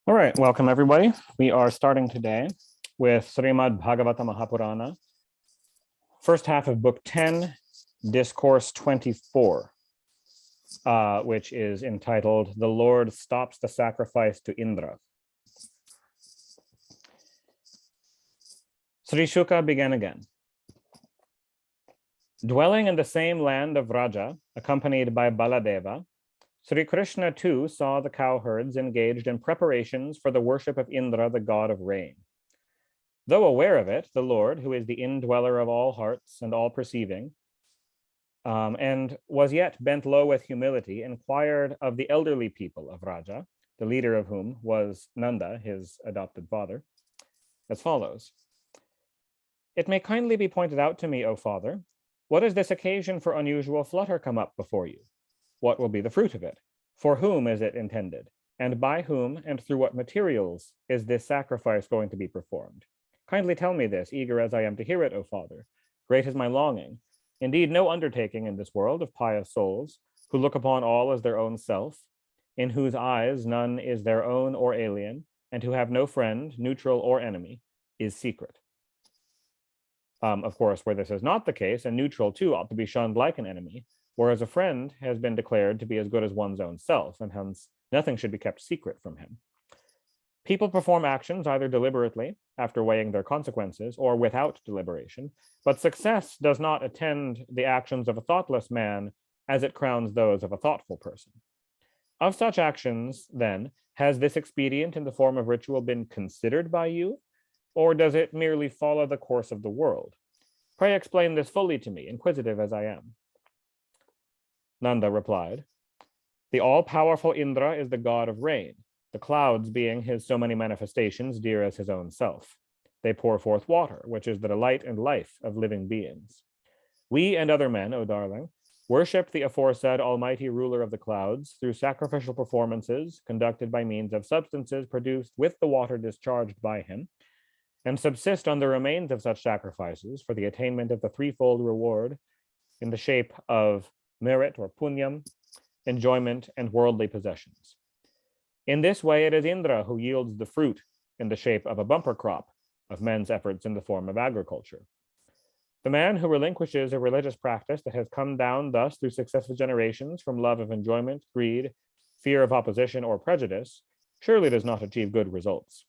All right, welcome everybody. We are starting today with Shrimad Bhagavata Mahapurana, first half of book 10, discourse 24, which is entitled The Lord Stops the Sacrifice to Indra. Sri Shuka began again. Dwelling in the same land of Raja, accompanied by Baladeva, Sri Krishna too saw the cowherds engaged in preparations for the worship of Indra, the god of rain. Though aware of it, the Lord, who is the indweller of all hearts and all perceiving, and was yet bent low with humility, inquired of the elderly people of Raja, the leader of whom was Nanda, his adopted father, as follows. It may kindly be pointed out to me, O father, what is this occasion for unusual flutter come up before you? What will be the fruit of it? For whom is it intended? And by whom and through what materials is this sacrifice going to be performed? Kindly tell me this, eager as I am to hear it, O Father. Great is my longing. Indeed, no undertaking in this world of pious souls, who look upon all as their own self, in whose eyes none is their own or alien, and who have no friend, neutral or enemy, is secret. Of course, where this is not the case, a neutral too ought to be shunned like an enemy, whereas a friend has been declared to be as good as one's own self, and hence nothing should be kept secret from him. People perform actions either deliberately, after weighing their consequences, or without deliberation, but success does not attend the actions of a thoughtless man as it crowns those of a thoughtful person. Of such actions, then, has this expedient in the form of ritual been considered by you, or does it merely follow the course of the world? Pray explain this fully to me, inquisitive as I am. Nanda replied, the all-powerful Indra is the god of rain, the clouds being his so many manifestations dear as his own self. They pour forth water, which is the delight and life of living beings. We and other men, O darling, worship the aforesaid almighty ruler of the clouds through sacrificial performances conducted by means of substances produced with the water discharged by him, and subsist on the remains of such sacrifices for the attainment of the threefold reward in the shape of merit or punyam, enjoyment, and worldly possessions. In this way, it is Indra who yields the fruit in the shape of a bumper crop of men's efforts in the form of agriculture. The man who relinquishes a religious practice that has come down thus through successive generations from love of enjoyment, greed, fear of opposition, or prejudice, surely does not achieve good results.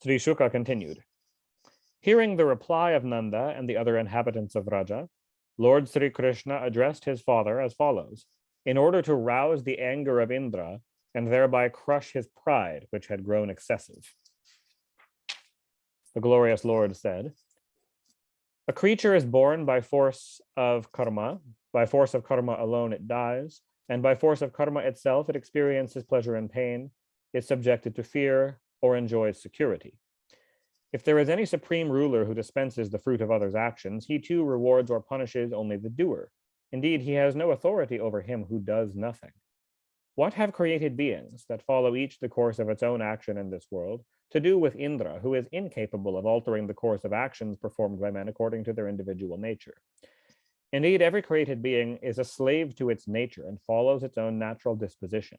Sri Shuka continued. Hearing the reply of Nanda and the other inhabitants of Raja, Lord Sri Krishna addressed his father as follows, in order to rouse the anger of Indra and thereby crush his pride, which had grown excessive. The glorious Lord said, a creature is born by force of karma. By force of karma alone it dies, and by force of karma itself it experiences pleasure and pain, is subjected to fear, or enjoys security. If there is any supreme ruler who dispenses the fruit of others' actions, he too rewards or punishes only the doer. Indeed, he has no authority over him who does nothing. What have created beings that follow each the course of its own action in this world to do with Indra, who is incapable of altering the course of actions performed by men according to their individual nature? Indeed, every created being is a slave to its nature and follows its own natural disposition.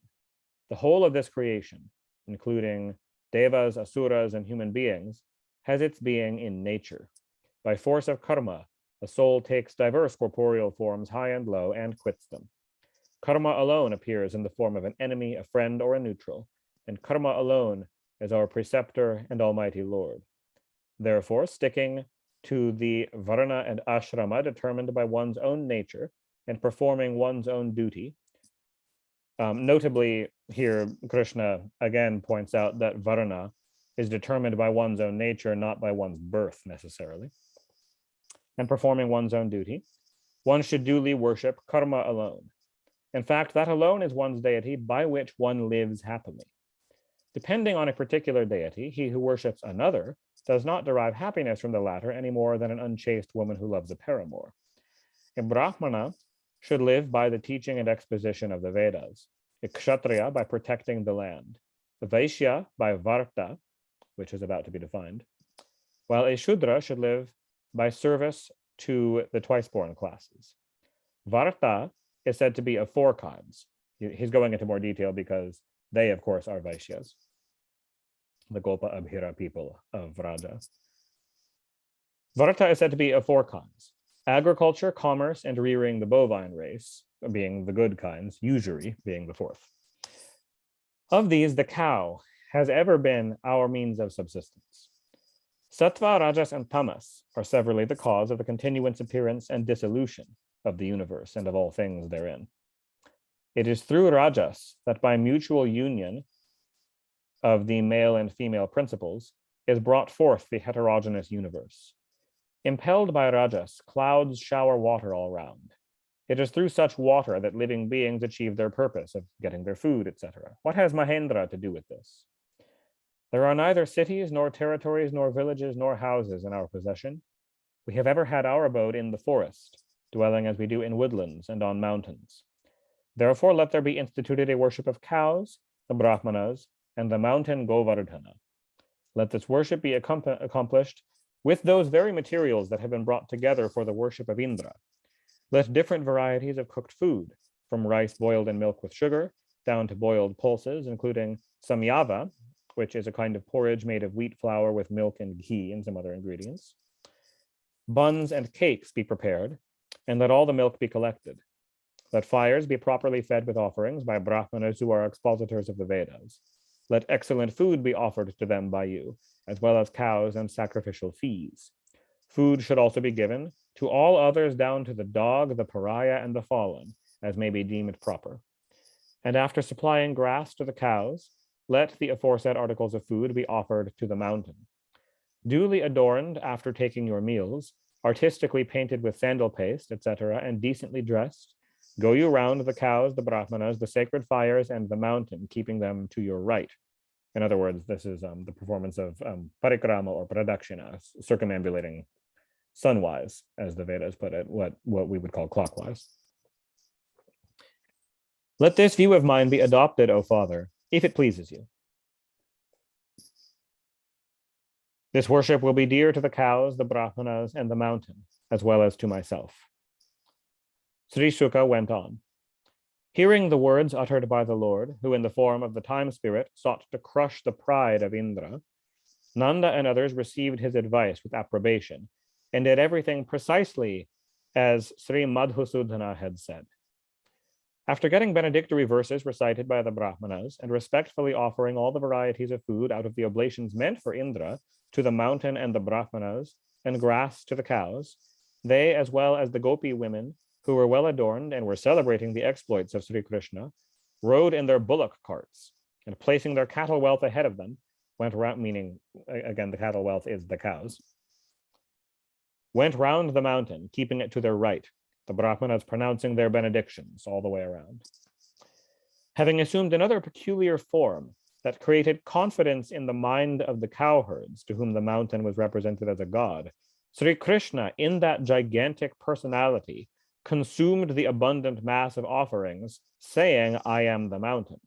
The whole of this creation, including devas, asuras, and human beings, has its being in nature. By force of karma, the soul takes diverse corporeal forms, high and low, and quits them. Karma alone appears in the form of an enemy, a friend, or a neutral, and karma alone is our preceptor and almighty Lord. Therefore, sticking to the varna and ashrama determined by one's own nature and performing one's own duty. Notably, here, Krishna again points out that varna is determined by one's own nature, not by one's birth necessarily. And performing one's own duty, one should duly worship karma alone. In fact, that alone is one's deity by which one lives happily. Depending on a particular deity, he who worships another does not derive happiness from the latter any more than an unchaste woman who loves a paramour. A Brahmana should live by the teaching and exposition of the Vedas, a Kshatriya by protecting the land, a Vaishya by Varta, which is about to be defined, while a Shudra should live by service to the twice-born classes. Varta is said to be of four kinds. He's going into more detail because They, of course, are Vaishyas, the Gopa Abhira people of Vraja. Varta is said to be of 4 kinds: agriculture, commerce, and rearing the bovine race, being the good kinds, usury being the 4th. Of these, the cow has ever been our means of subsistence. Sattva, Rajas, and Tamas are severally the cause of the continuance, appearance, and dissolution of the universe and of all things therein. It is through Rajas that by mutual union of the male and female principles is brought forth the heterogeneous universe. Impelled by Rajas, clouds shower water all round. It is through such water that living beings achieve their purpose of getting their food, etc. What has Mahendra to do with this? There are neither cities, nor territories, nor villages, nor houses in our possession. We have ever had our abode in the forest, dwelling as we do in woodlands and on mountains. Therefore, let there be instituted a worship of cows, the Brahmanas, and the mountain Govardhana. Let this worship be accomplished with those very materials that have been brought together for the worship of Indra. Let different varieties of cooked food, from rice boiled in milk with sugar, down to boiled pulses, including samyava, which is a kind of porridge made of wheat flour with milk and ghee and some other ingredients. Buns and cakes be prepared, and let all the milk be collected. Let fires be properly fed with offerings by Brahmanas who are expositors of the Vedas. Let excellent food be offered to them by you, as well as cows and sacrificial fees. Food should also be given to all others down to the dog, the pariah, and the fallen, as may be deemed proper. And after supplying grass to the cows, let the aforesaid articles of food be offered to the mountain. Duly adorned after taking your meals, artistically painted with sandal paste, etc., and decently dressed, go you round the cows, the Brahmanas, the sacred fires, and the mountain, keeping them to your right. In other words, this is the performance of parikrama or pradakshina, circumambulating sunwise, as the Vedas put it, what we would call clockwise. Let this view of mine be adopted, O Father, if it pleases you. This worship will be dear to the cows, the Brahmanas, and the mountain, as well as to myself. Sri Shuka went on. Hearing the words uttered by the Lord, who in the form of the time spirit sought to crush the pride of Indra, Nanda and others received his advice with approbation and did everything precisely as Sri Madhusudana had said. After getting benedictory verses recited by the Brahmanas and respectfully offering all the varieties of food out of the oblations meant for Indra to the mountain and the Brahmanas and grass to the cows, they, as well as the Gopi women, who were well adorned and were celebrating the exploits of Sri Krishna, rode in their bullock carts and placing their cattle wealth ahead of them, went around, meaning, again, the cattle wealth is the cows, went round the mountain, keeping it to their right, the Brahmanas pronouncing their benedictions all the way around. Having assumed another peculiar form that created confidence in the mind of the cowherds, to whom the mountain was represented as a god, Sri Krishna, in that gigantic personality, consumed the abundant mass of offerings, saying, I am the mountain.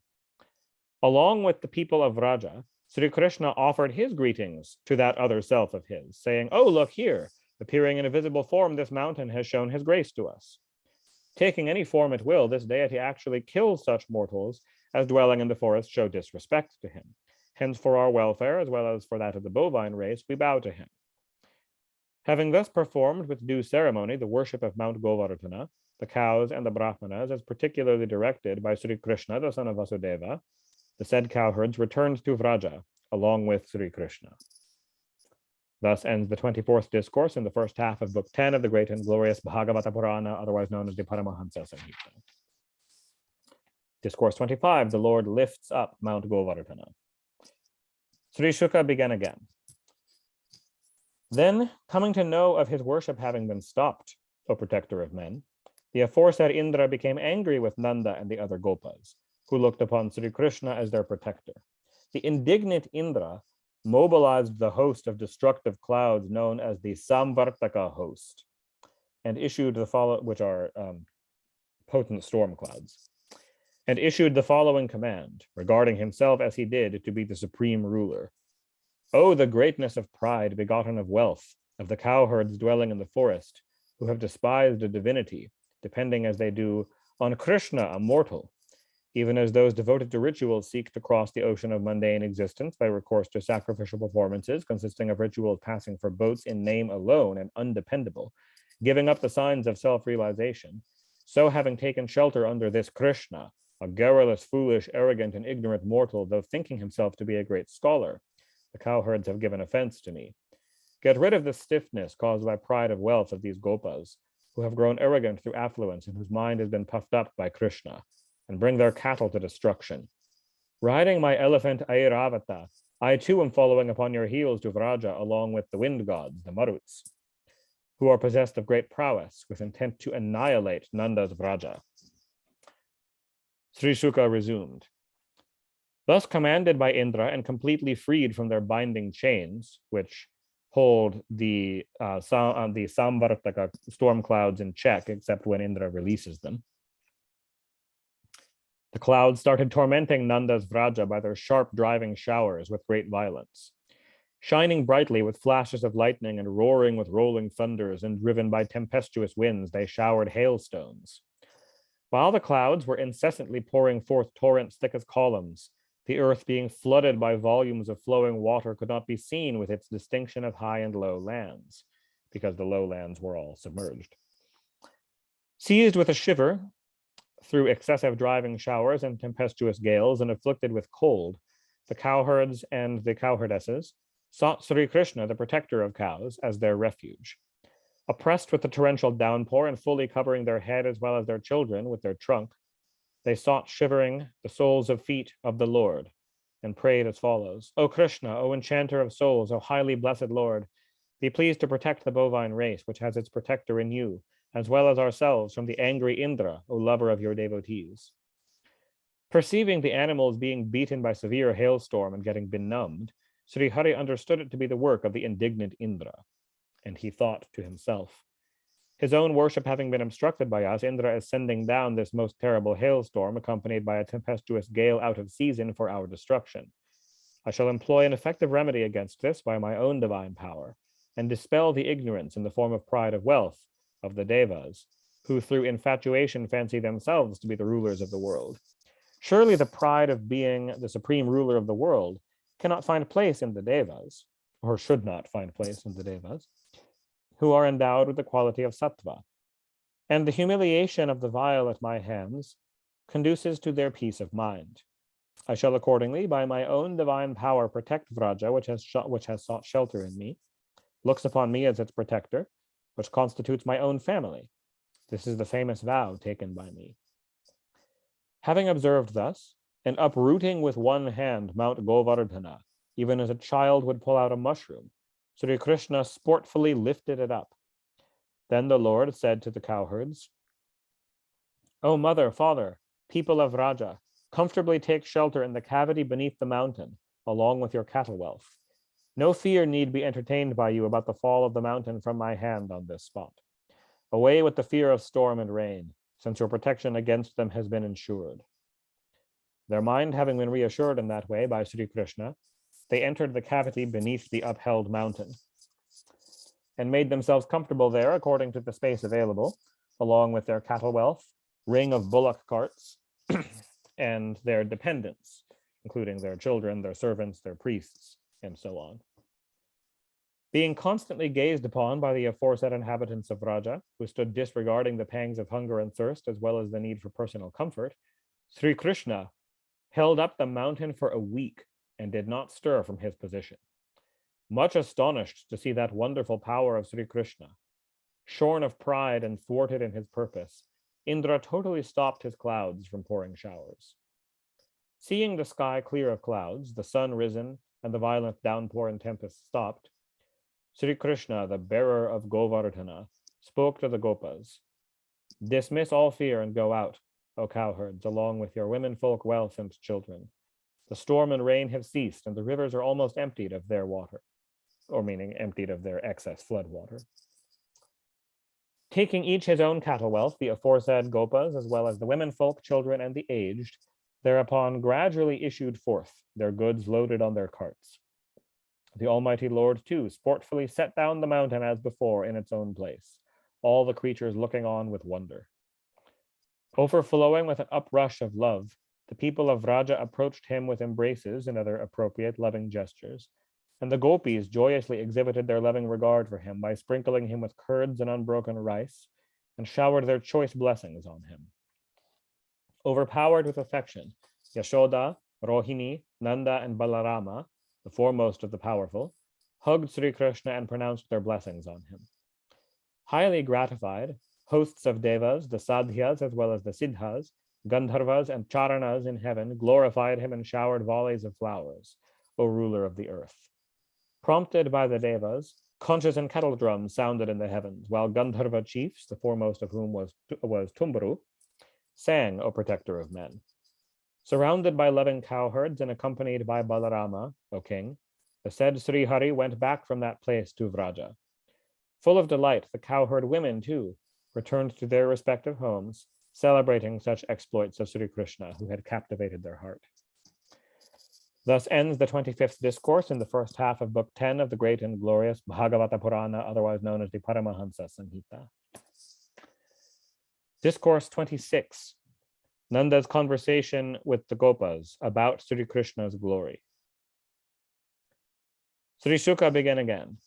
Along with the people of Vraja, Sri Krishna offered his greetings to that other self of his, saying, oh, look here, appearing in a visible form, this mountain has shown his grace to us. Taking any form it will, this deity actually kills such mortals as dwelling in the forest show disrespect to him. Hence, for our welfare, as well as for that of the bovine race, we bow to him. Having thus performed with due ceremony the worship of Mount Govardhana, the cows and the Brahmanas, as particularly directed by Sri Krishna, the son of Vasudeva, the said cowherds returned to Vraja, along with Sri Krishna. Thus ends the 24th discourse in the first half of Book 10 of the great and glorious Bhagavata Purana, otherwise known as the Paramahansa Samhita. Discourse 25, the Lord lifts up Mount Govardhana. Sri Shuka began again. Then, coming to know of his worship having been stopped, O protector of men, the aforesaid Indra became angry with Nanda and the other Gopas, who looked upon Sri Krishna as their protector. The indignant Indra mobilized the host of destructive clouds known as the Samvartaka host, and issued the following, which are potent storm clouds, and issued the following command, regarding himself as he did to be the supreme ruler. Oh, the greatness of pride begotten of wealth, of the cowherds dwelling in the forest, who have despised a divinity, depending as they do on Krishna, a mortal. Even as those devoted to rituals seek to cross the ocean of mundane existence by recourse to sacrificial performances consisting of rituals passing for boats in name alone and undependable, giving up the signs of self-realization, so having taken shelter under this Krishna, a garrulous, foolish, arrogant, and ignorant mortal, though thinking himself to be a great scholar, the cowherds have given offense to me. Get rid of the stiffness caused by pride of wealth of these gopas, who have grown arrogant through affluence and whose mind has been puffed up by Krishna, and bring their cattle to destruction. Riding my elephant Airavata, I too am following upon your heels to Vraja along with the wind gods, the Maruts, who are possessed of great prowess with intent to annihilate Nanda's Vraja. Sri Shuka resumed. Thus commanded by Indra and completely freed from their binding chains, which hold the Samvartaka storm clouds in check, except when Indra releases them, the clouds started tormenting Nanda's Vraja by their sharp driving showers with great violence. Shining brightly with flashes of lightning and roaring with rolling thunders and driven by tempestuous winds, they showered hailstones. While the clouds were incessantly pouring forth torrents thick as columns, the earth being flooded by volumes of flowing water could not be seen with its distinction of high and low lands, because the lowlands were all submerged. Seized with a shiver, through excessive driving showers and tempestuous gales and afflicted with cold, the cowherds and the cowherdesses sought Sri Krishna, the protector of cows, as their refuge. Oppressed with the torrential downpour and fully covering their head as well as their children with their trunk, they sought shivering the soles of feet of the Lord and prayed as follows. O Krishna, O enchanter of souls, O highly blessed Lord, be pleased to protect the bovine race, which has its protector in you, as well as ourselves from the angry Indra, O lover of your devotees. Perceiving the animals being beaten by severe hailstorm and getting benumbed, Sri Hari understood it to be the work of the indignant Indra, and he thought to himself, his own worship having been obstructed by us, Indra is sending down this most terrible hailstorm accompanied by a tempestuous gale out of season for our destruction. I shall employ an effective remedy against this by my own divine power, and dispel the ignorance in the form of pride of wealth of the Devas, who through infatuation fancy themselves to be the rulers of the world. Surely the pride of being the supreme ruler of the world cannot find place in the Devas, or should not find place in the Devas, who are endowed with the quality of sattva, and the humiliation of the vile at my hands conduces to their peace of mind. I shall accordingly, by my own divine power, protect Vraja, which has sought shelter in me, looks upon me as its protector, which constitutes my own family. This is the famous vow taken by me. Having observed thus, and uprooting with one hand Mount Govardhana, even as a child would pull out a mushroom, Sri Krishna sportfully lifted it up. Then the Lord said to the cowherds, O mother, father, people of Raja, comfortably take shelter in the cavity beneath the mountain, along with your cattle wealth. No fear need be entertained by you about the fall of the mountain from my hand on this spot. Away with the fear of storm and rain, since your protection against them has been ensured. Their mind having been reassured in that way by Sri Krishna, they entered the cavity beneath the upheld mountain and made themselves comfortable there according to the space available, along with their cattle wealth, ring of bullock carts, and their dependents, including their children, their servants, their priests, and so on. Being constantly gazed upon by the aforesaid inhabitants of Raja, who stood disregarding the pangs of hunger and thirst, as well as the need for personal comfort, Sri Krishna held up the mountain for a week and did not stir from his position. Much astonished to see that wonderful power of Sri Krishna, shorn of pride and thwarted in his purpose, Indra totally stopped his clouds from pouring showers. Seeing the sky clear of clouds, the sun risen, and the violent downpour and tempest stopped, Sri Krishna, the bearer of Govardhana, spoke to the Gopas. Dismiss all fear and go out, O cowherds, along with your womenfolk, wealth, and children. The storm and rain have ceased, and the rivers are almost emptied of their water, or meaning emptied of their excess flood water. Taking each his own cattle wealth, the aforesaid Gopas, as well as the womenfolk, children, and the aged, thereupon gradually issued forth, their goods loaded on their carts. The Almighty Lord, too, sportfully set down the mountain as before in its own place, all the creatures looking on with wonder. Overflowing with an uprush of love, the people of Vraja approached him with embraces and other appropriate loving gestures, and the gopis joyously exhibited their loving regard for him by sprinkling him with curds and unbroken rice, and showered their choice blessings on him. Overpowered with affection, Yashoda, Rohini, Nanda, and Balarama, the foremost of the powerful, hugged Sri Krishna and pronounced their blessings on him. Highly gratified, hosts of devas, the sadhyas as well as the siddhas, Gandharvas, and charanas in heaven glorified him and showered volleys of flowers, O ruler of the earth. Prompted by the devas, conches and kettle drums sounded in the heavens, while Gandharva chiefs, the foremost of whom was Tumbru, sang, O protector of men. Surrounded by loving cowherds and accompanied by Balarama, O king, the said Sri Hari went back from that place to Vraja. Full of delight, the cowherd women, too, returned to their respective homes, celebrating such exploits of Sri Krishna, who had captivated their heart. Thus ends the 25th discourse in the first half of Book 10 of the great and glorious Bhagavata Purana, otherwise known as the Paramahansa Samhita. Discourse 26, Nanda's conversation with the Gopas about Sri Krishna's glory. Sri Shuka began again.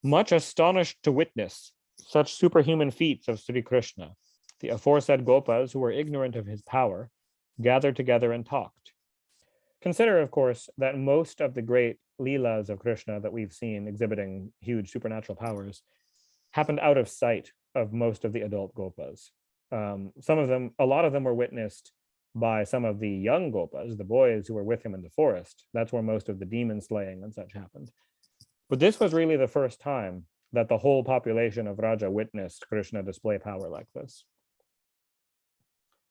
Much astonished to witness such superhuman feats of Sri Krishna, the aforesaid Gopas, who were ignorant of his power, gathered together and talked. Consider, of course, that most of the great leelas of Krishna that we've seen exhibiting huge supernatural powers happened out of sight of most of the adult Gopas. Some of them, a lot of them were witnessed by some of the young Gopas, the boys who were with him in the forest. That's where most of the demon slaying and such happened. But this was really the first time that the whole population of Vraja witnessed Krishna display power like this.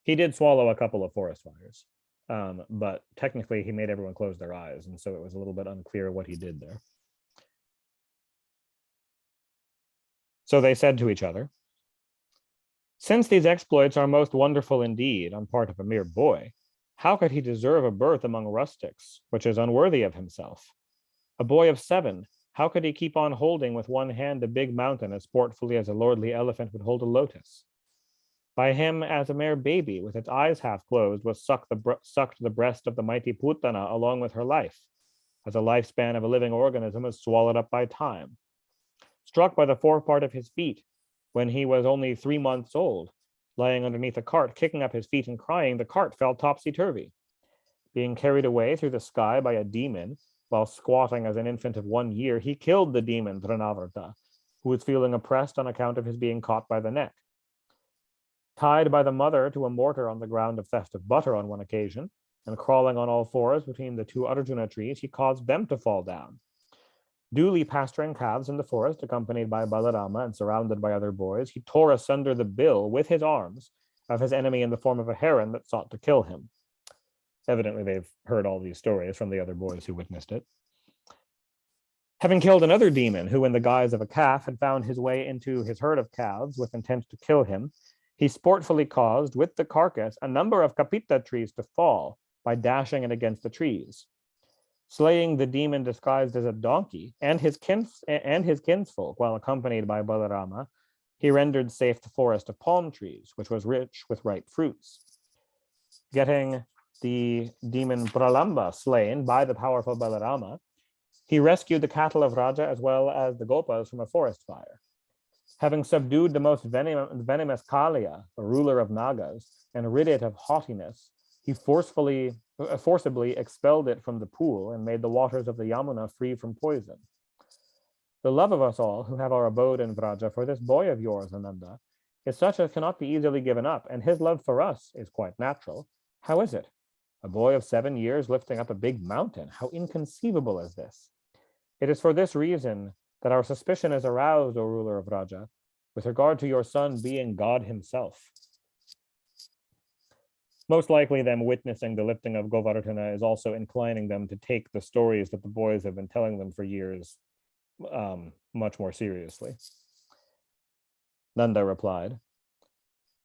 He did swallow a couple of forest fires, but technically he made everyone close their eyes, and so it was a little bit unclear what he did there. So they said to each other, since these exploits are most wonderful indeed on part of a mere boy, how could he deserve a birth among rustics, which is unworthy of himself? A boy of 7, how could he keep on holding with one hand a big mountain as sportfully as a lordly elephant would hold a lotus? By him, as a mere baby, with its eyes half closed, was sucked the breast of the mighty Putana along with her life, as a lifespan of a living organism is swallowed up by time. Struck by the forepart of his feet, when he was only 3 months old, lying underneath a cart, kicking up his feet and crying, the cart fell topsy-turvy. Being carried away through the sky by a demon, while squatting as an infant of 1 year, he killed the demon Trinavrata, who was feeling oppressed on account of his being caught by the neck. Tied by the mother to a mortar on the ground of theft of butter on one occasion, and crawling on all fours between the 2 Arjuna trees, he caused them to fall down. Duly pasturing calves in the forest, accompanied by Balarama and surrounded by other boys, he tore asunder the bill with his arms of his enemy in the form of a heron that sought to kill him. Evidently, they've heard all these stories from the other boys who witnessed it. Having killed another demon who, in the guise of a calf, had found his way into his herd of calves with intent to kill him, he sportfully caused, with the carcass, a number of kapita trees to fall by dashing it against the trees. Slaying the demon disguised as a donkey and his kinsfolk, while accompanied by Balarama, he rendered safe the forest of palm trees, which was rich with ripe fruits. Getting the demon Pralamba slain by the powerful Balarama, he rescued the cattle of Raja as well as the Gopas from a forest fire. Having subdued the most venomous Kalia, the ruler of Nagas, and rid it of haughtiness, he forcibly expelled it from the pool and made the waters of the Yamuna free from poison. The love of us all who have our abode in Vraja for this boy of yours, Ananda, is such as cannot be easily given up, and his love for us is quite natural. How is it? A boy of 7 years lifting up a big mountain. How inconceivable is this? It is for this reason that our suspicion is aroused, O ruler of Vraja, with regard to your son being God himself. Most likely them witnessing the lifting of Govardhana is also inclining them to take the stories that the boys have been telling them for years much more seriously. Nanda replied,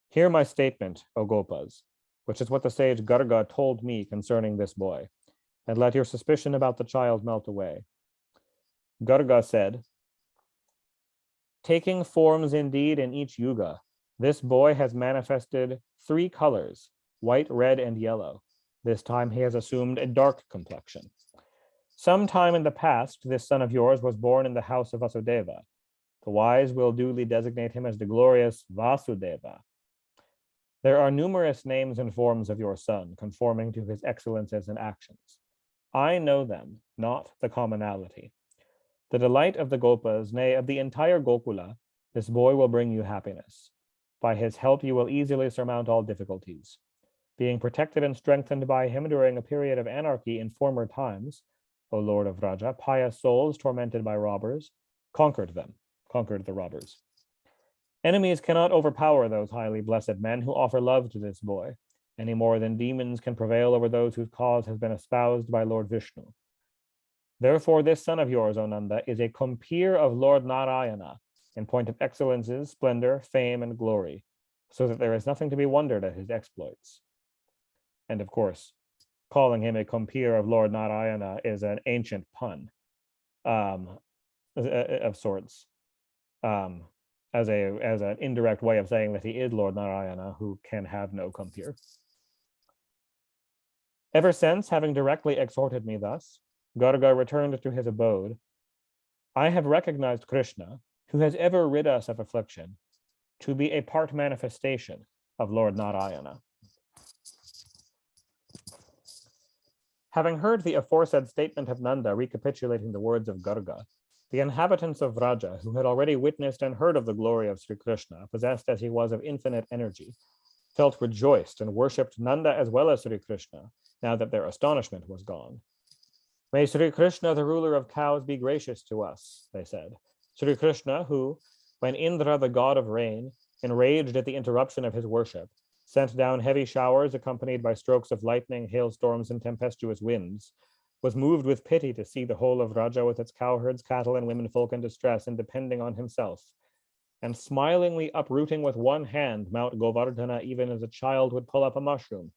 hear my statement, O Gopas, which is what the sage Garga told me concerning this boy, and let your suspicion about the child melt away. Garga said, taking forms indeed in each yuga, this boy has manifested 3 colors, white, red, and yellow. This time he has assumed a dark complexion. Sometime in the past, this son of yours was born in the house of Vasudeva. The wise will duly designate him as the glorious Vasudeva. There are numerous names and forms of your son, conforming to his excellences and actions. I know them, not the commonality. The delight of the Gopas, nay, of the entire Gokula, this boy will bring you happiness. By his help, you will easily surmount all difficulties. Being protected and strengthened by him during a period of anarchy in former times, O Lord of Raja, pious souls tormented by robbers, conquered the robbers. Enemies cannot overpower those highly blessed men who offer love to this boy, any more than demons can prevail over those whose cause has been espoused by Lord Vishnu. Therefore, this son of yours, O Nanda, is a compeer of Lord Narayana in point of excellences, splendor, fame, and glory, so that there is nothing to be wondered at his exploits. And of course, calling him a compeer of Lord Narayana is an ancient pun of sorts, as an indirect way of saying that he is Lord Narayana, who can have no compeer. Ever since, having directly exhorted me thus, Garga returned to his abode. I have recognized Krishna, who has ever rid us of affliction, to be a part manifestation of Lord Narayana. Having heard the aforesaid statement of Nanda recapitulating the words of Garga, the inhabitants of Vraja, who had already witnessed and heard of the glory of Sri Krishna, possessed as he was of infinite energy, felt rejoiced and worshipped Nanda as well as Sri Krishna, now that their astonishment was gone. May Sri Krishna, the ruler of cows, be gracious to us, they said. Sri Krishna, who, when Indra, the god of rain, enraged at the interruption of his worship, sent down heavy showers accompanied by strokes of lightning, hailstorms, and tempestuous winds, was moved with pity to see the whole of Raja with its cowherds, cattle, and womenfolk in distress and depending on himself, and smilingly uprooting with one hand Mount Govardhana even as a child would pull up a mushroom,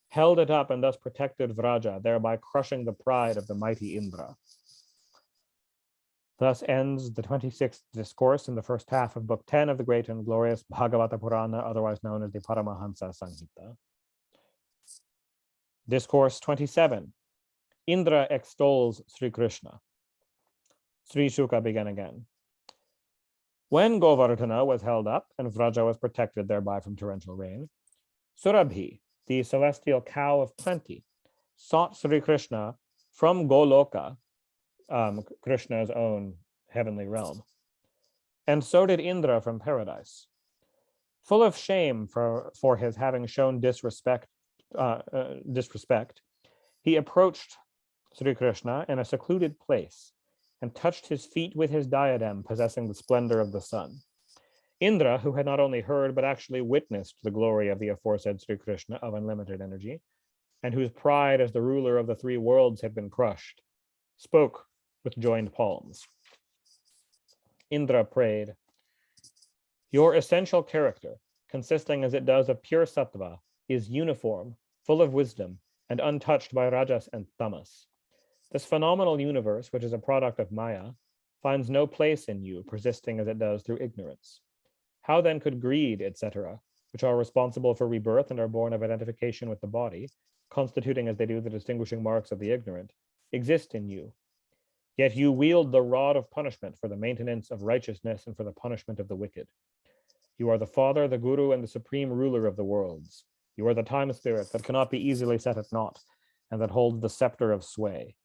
held it up and thus protected Vraja, thereby crushing the pride of the mighty Indra. Thus ends the 26th discourse in the first half of Book 10 of the great and glorious Bhagavata Purana, otherwise known as the Paramahansa Samhita. Discourse 27. Indra extols Sri Krishna. Sri Shuka began again. When Govardhana was held up and Vraja was protected thereby from torrential rain, Surabhi, the celestial cow of plenty, sought Sri Krishna from Goloka, Krishna's own heavenly realm. And so did Indra from paradise. Full of shame for his having shown disrespect, he approached Sri Krishna in a secluded place and touched his feet with his diadem possessing the splendor of the sun. Indra, who had not only heard but actually witnessed the glory of the aforesaid Sri Krishna of unlimited energy, and whose pride as the ruler of the three worlds had been crushed, spoke with joined palms. Indra prayed, "Your essential character, consisting as it does of pure sattva, is uniform, full of wisdom, and untouched by rajas and tamas. This phenomenal universe, which is a product of Maya, finds no place in you, persisting as it does through ignorance. How then could greed, etc., which are responsible for rebirth and are born of identification with the body, constituting as they do the distinguishing marks of the ignorant, exist in you? Yet you wield the rod of punishment for the maintenance of righteousness and for the punishment of the wicked. You are the Father, the Guru, and the supreme ruler of the worlds. You are the time spirit that cannot be easily set at naught, and that holds the scepter of sway.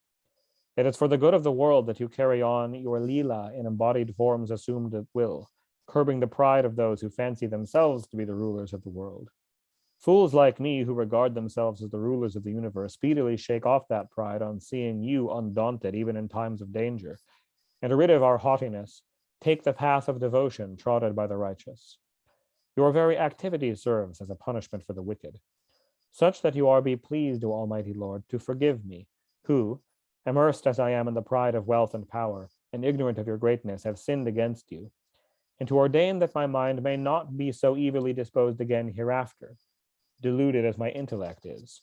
It is for the good of the world that you carry on your Leela in embodied forms assumed at will, curbing the pride of those who fancy themselves to be the rulers of the world. Fools like me who regard themselves as the rulers of the universe speedily shake off that pride on seeing you undaunted even in times of danger, and rid of our haughtiness, take the path of devotion trodden by the righteous. Your very activity serves as a punishment for the wicked, such that you are be pleased, O Almighty Lord, to forgive me, who, immersed as I am in the pride of wealth and power, and ignorant of your greatness, have sinned against you, and to ordain that my mind may not be so evilly disposed again hereafter, deluded as my intellect is.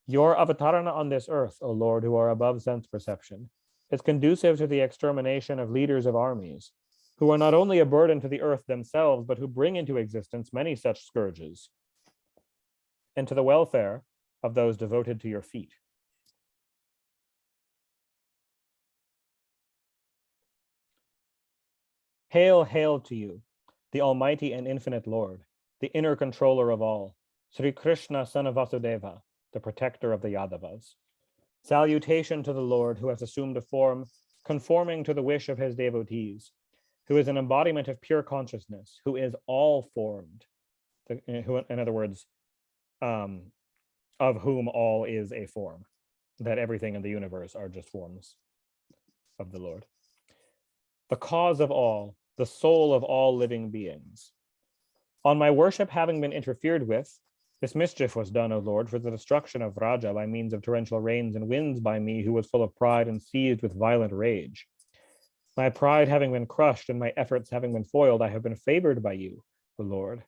Your avatarana on this earth, O Lord, who are above sense perception, is conducive to the extermination of leaders of armies, who are not only a burden to the earth themselves, but who bring into existence many such scourges. and to the welfare of those devoted to your feet. Hail, hail to you, the Almighty and Infinite Lord, the inner controller of all, Sri Krishna, son of Vasudeva, the protector of the Yadavas. Salutation to the Lord who has assumed a form conforming to the wish of his devotees, who is an embodiment of pure consciousness, who is all formed, who, in other words, of whom all is a form, that everything in the universe are just forms of the Lord. The cause of all, the soul of all living beings. On my worship having been interfered with, this mischief was done, O Lord, for the destruction of Vraja by means of torrential rains and winds by me, who was full of pride and seized with violent rage. My pride having been crushed and my efforts having been foiled, I have been favored by you, O Lord.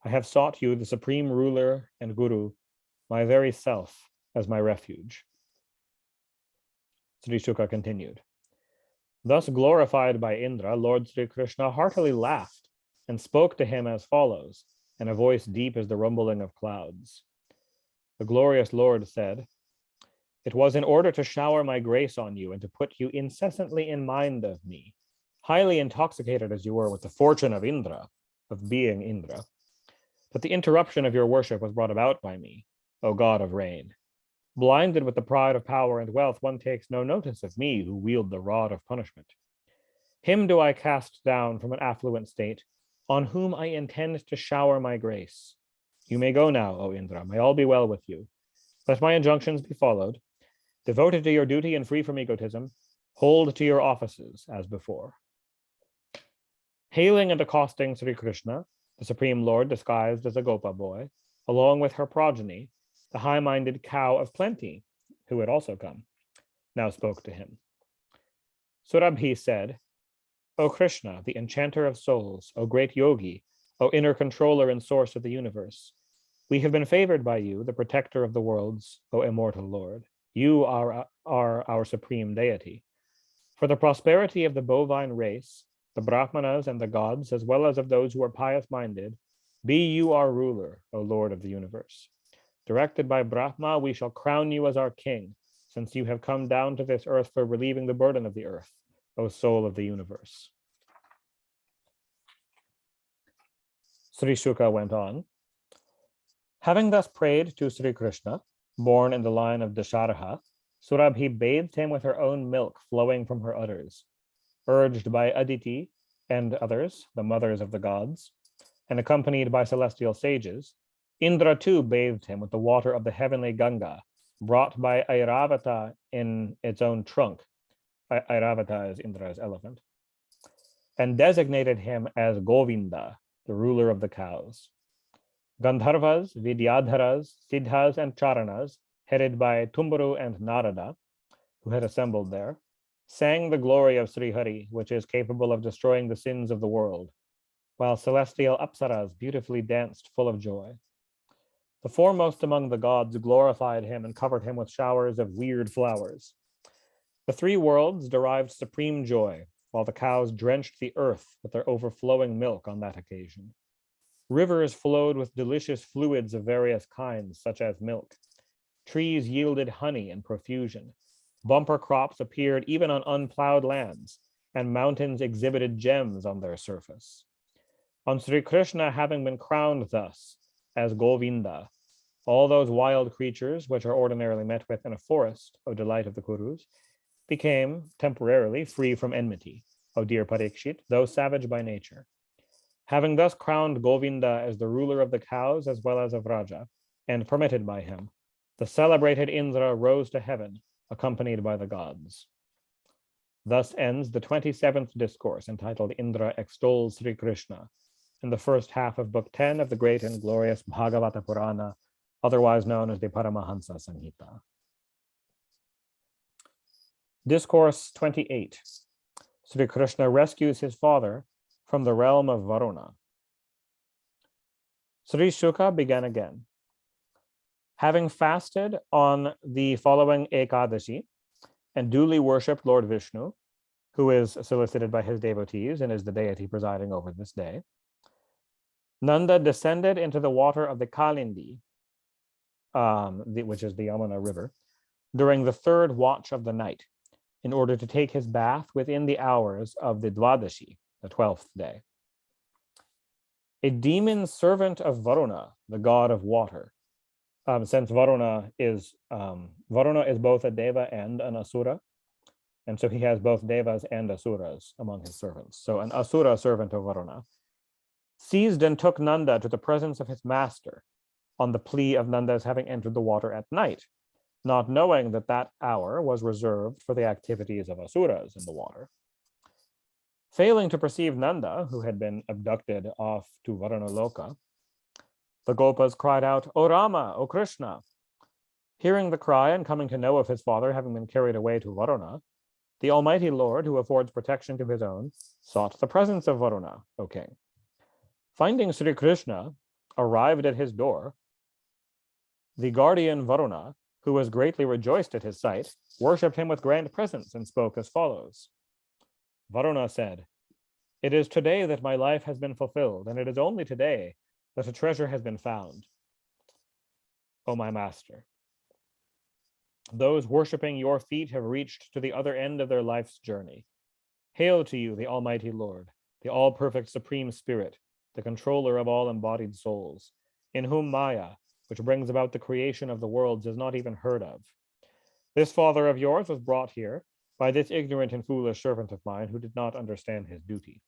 I have sought you, the supreme ruler and guru, my very self, as my refuge. Sri Shuka continued. Thus glorified by Indra, Lord Sri Krishna heartily laughed and spoke to him as follows, in a voice deep as the rumbling of clouds. The glorious Lord said, "It was in order to shower my grace on you and to put you incessantly in mind of me, highly intoxicated as you were with the fortune of Indra, of being Indra, that the interruption of your worship was brought about by me, O God of rain. Blinded with the pride of power and wealth, one takes no notice of me who wield the rod of punishment. Him do I cast down from an affluent state, on whom I intend to shower my grace. You may go now, O Indra, may all be well with you. Let my injunctions be followed. Devoted to your duty and free from egotism, hold to your offices as before." Hailing and accosting Sri Krishna, the Supreme Lord disguised as a Gopa boy, along with her progeny, the high-minded cow of plenty, who had also come, now spoke to him. Surabhi said, "O Krishna, the enchanter of souls, O great yogi, O inner controller and source of the universe, we have been favored by you, the protector of the worlds, O immortal Lord. You are our supreme deity. For the prosperity of the bovine race, the Brahmanas and the gods, as well as of those who are pious-minded, be you our ruler, O Lord of the universe. Directed by Brahma, we shall crown you as our king, since you have come down to this earth for relieving the burden of the earth, O soul of the universe." Sri Shuka went on. Having thus prayed to Sri Krishna, born in the line of Dasharatha, Surabhi bathed him with her own milk flowing from her udders. Urged by Aditi and others, the mothers of the gods, and accompanied by celestial sages, Indra too bathed him with the water of the heavenly Ganga, brought by Airavata in its own trunk. Airavata is Indra's elephant, and designated him as Govinda, the ruler of the cows. Gandharvas, Vidyadharas, Siddhas, and Charanas, headed by Tumburu and Narada, who had assembled there, sang the glory of Sri Hari, which is capable of destroying the sins of the world, while celestial Apsaras beautifully danced full of joy. The foremost among the gods glorified him and covered him with showers of weird flowers. The three worlds derived supreme joy, while the cows drenched the earth with their overflowing milk on that occasion. Rivers flowed with delicious fluids of various kinds, such as milk. Trees yielded honey in profusion. Bumper crops appeared even on unplowed lands, and mountains exhibited gems on their surface. On Sri Krishna having been crowned thus, as Govinda, all those wild creatures which are ordinarily met with in a forest, O delight of the Kurus, became temporarily free from enmity, O dear Parikshit, though savage by nature. Having thus crowned Govinda as the ruler of the cows as well as of Raja, and permitted by him, the celebrated Indra rose to heaven, accompanied by the gods. Thus ends the 27th discourse, entitled Indra Extols Sri Krishna, in the first half of Book 10 of the great and glorious Bhagavata Purana, otherwise known as the Paramahansa Samhita. Discourse 28. Sri Krishna rescues his father from the realm of Varuna. Sri Shuka began again. Having fasted on the following Ekadashi and duly worshipped Lord Vishnu, who is solicited by his devotees and is the deity presiding over this day, Nanda descended into the water of the Kalindi which is the Yamuna River, during the third watch of the night, in order to take his bath within the hours of the Dvadashi, the 12th day. A demon servant of Varuna, the god of water, since Varuna is both a deva and an asura, and so he has both devas and asuras among his servants. So an asura servant of Varuna seized and took Nanda to the presence of his master on the plea of Nanda's having entered the water at night, not knowing that that hour was reserved for the activities of asuras in the water. Failing to perceive Nanda, who had been abducted off to Varuna Loka, the Gopas cried out, "O Rama, O Krishna!" Hearing the cry and coming to know of his father having been carried away to Varuna, the Almighty Lord, who affords protection to his own, sought the presence of Varuna, O king. Finding Sri Krishna arrived at his door, the guardian Varuna, who was greatly rejoiced at his sight, worshipped him with grand presents and spoke as follows. Varuna said, "It is today that my life has been fulfilled, and it is only today that a treasure has been found. O my master, those worshipping your feet have reached to the other end of their life's journey. Hail to you, the Almighty Lord, the all-perfect Supreme Spirit, the controller of all embodied souls, in whom Maya, which brings about the creation of the worlds, is not even heard of. This father of yours was brought here by this ignorant and foolish servant of mine who did not understand his duty.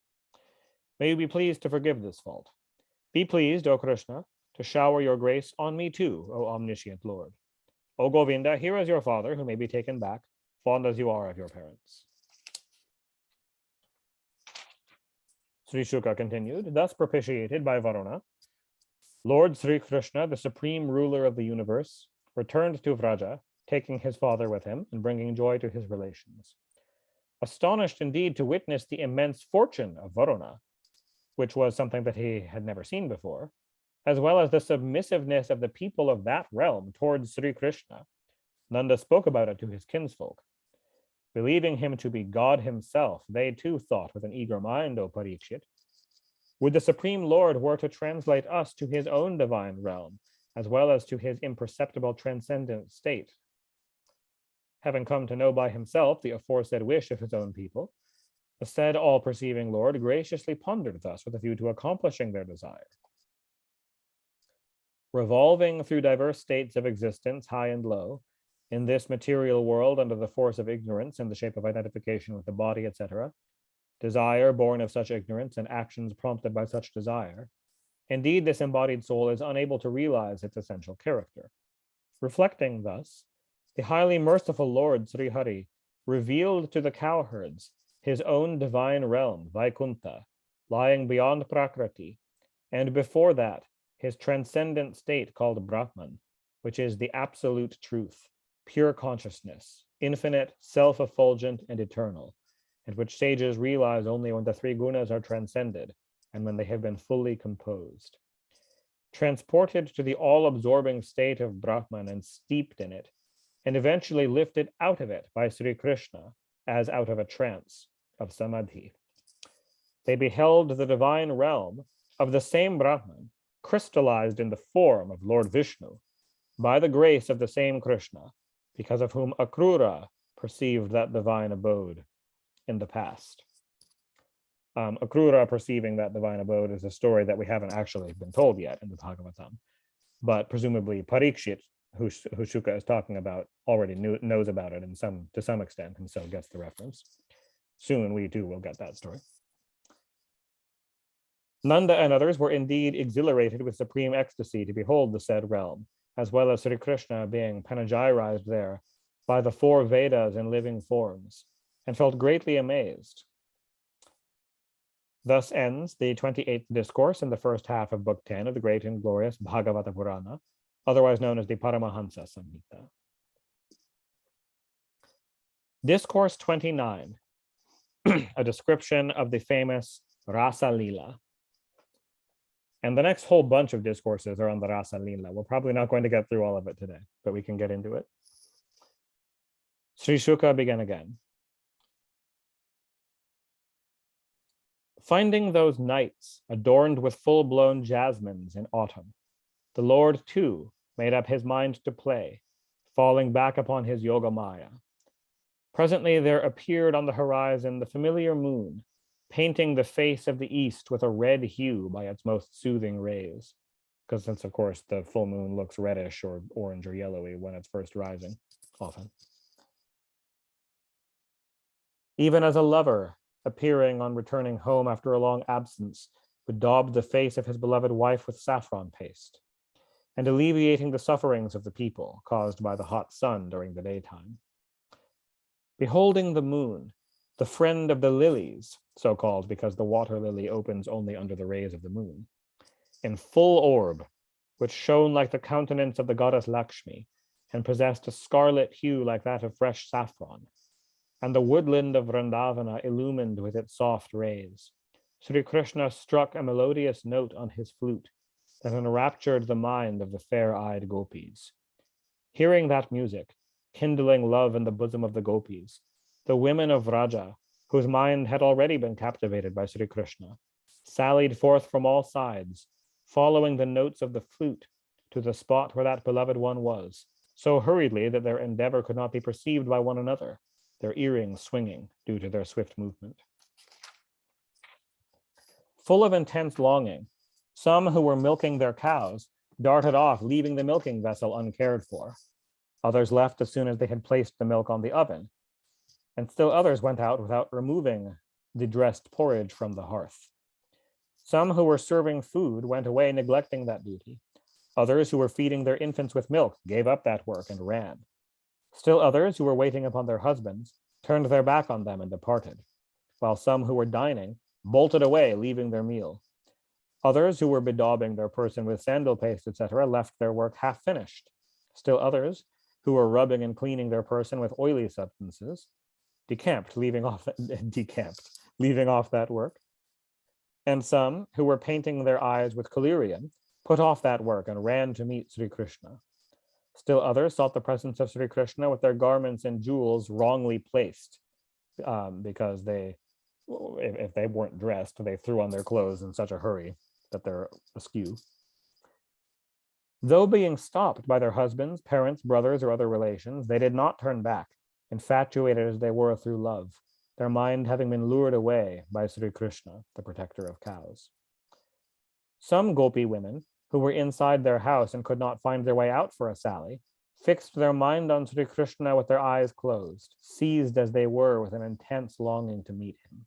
May you be pleased to forgive this fault. Be pleased, O Krishna, to shower your grace on me too, O omniscient Lord. O Govinda, here is your father, who may be taken back, fond as you are of your parents." Sri Shuka continued, thus propitiated by Varuna, Lord Sri Krishna, the supreme ruler of the universe, returned to Vraja, taking his father with him and bringing joy to his relations. Astonished indeed to witness the immense fortune of Varuna, which was something that he had never seen before, as well as the submissiveness of the people of that realm towards Sri Krishna, Nanda spoke about it to his kinsfolk. Believing him to be God himself, they too thought with an eager mind, O Parikshit, would the Supreme Lord were to translate us to his own divine realm, as well as to his imperceptible transcendent state. Having come to know by himself the aforesaid wish of his own people, the said all-perceiving Lord graciously pondered thus with a view to accomplishing their desire. Revolving through diverse states of existence, high and low, in this material world under the force of ignorance in the shape of identification with the body, etc., desire born of such ignorance and actions prompted by such desire, indeed this embodied soul is unable to realize its essential character. Reflecting thus, the highly merciful Lord Sri Hari revealed to the cowherds his own divine realm, Vaikunta, lying beyond Prakriti, and before that, his transcendent state called Brahman, which is the absolute truth, pure consciousness, infinite, self-effulgent, and eternal, and which sages realize only when the three gunas are transcended and when they have been fully composed. Transported to the all-absorbing state of Brahman and steeped in it, and eventually lifted out of it by Sri Krishna as out of a trance of samadhi. They beheld the divine realm of the same Brahman crystallized in the form of Lord Vishnu by the grace of the same Krishna, because of whom Akrura perceived that divine abode in the past. Akrura perceiving that divine abode is a story that we haven't actually been told yet in the Bhagavatam, but presumably Parikshit, who Shuka is talking about, already knows about it to some extent, and so gets the reference. Soon we too will get that story. Nanda and others were indeed exhilarated with supreme ecstasy to behold the said realm, as well as Sri Krishna being panegyrized there by the four Vedas in living forms, and felt greatly amazed. Thus ends the 28th discourse in the first half of Book 10 of the great and glorious Bhagavata Purana, otherwise known as the Paramahansa Samhita. Discourse 29, a description of the famous Rasa Lila. And the next whole bunch of discourses are on the Rasa Lila. We're probably not going to get through all of it today, but we can get into it. Sri Shuka began again. Finding those nights adorned with full-blown jasmines in autumn, the Lord, too, made up his mind to play, falling back upon his yoga maya. Presently there appeared on the horizon the familiar moon, painting the face of the east with a red hue by its most soothing rays. Because since, of course, the full moon looks reddish or orange or yellowy when it's first rising, often. Even as a lover, appearing on returning home after a long absence, would daub the face of his beloved wife with saffron paste, and alleviating the sufferings of the people caused by the hot sun during the daytime. Beholding the moon, the friend of the lilies, so called because the water lily opens only under the rays of the moon, in full orb, which shone like the countenance of the goddess Lakshmi, and possessed a scarlet hue like that of fresh saffron, and the woodland of Vrindavana illumined with its soft rays. Sri Krishna struck a melodious note on his flute that enraptured the mind of the fair-eyed gopis. Hearing that music, kindling love in the bosom of the gopis, the women of Vraja, whose mind had already been captivated by Sri Krishna, sallied forth from all sides, following the notes of the flute to the spot where that beloved one was, so hurriedly that their endeavor could not be perceived by one another, their earrings swinging due to their swift movement. Full of intense longing, some who were milking their cows darted off, leaving the milking vessel uncared for. Others left as soon as they had placed the milk on the oven, and still others went out without removing the dressed porridge from the hearth. Some who were serving food went away neglecting that duty. Others who were feeding their infants with milk gave up that work and ran. Still others who were waiting upon their husbands turned their back on them and departed, while some who were dining bolted away, leaving their meal. Others who were bedaubing their person with sandal paste, etc., left their work half finished. Still others who were rubbing and cleaning their person with oily substances decamped, leaving off that work. And some who were painting their eyes with collyrium put off that work and ran to meet Sri Krishna. Still others sought the presence of Sri Krishna with their garments and jewels wrongly placed, because if they weren't dressed, they threw on their clothes in such a hurry that they're askew. Though being stopped by their husbands, parents, brothers, or other relations, they did not turn back, infatuated as they were through love, their mind having been lured away by Sri Krishna, the protector of cows. Some gopi women, who were inside their house and could not find their way out for a sally, fixed their mind on Sri Krishna with their eyes closed, seized as they were with an intense longing to meet him.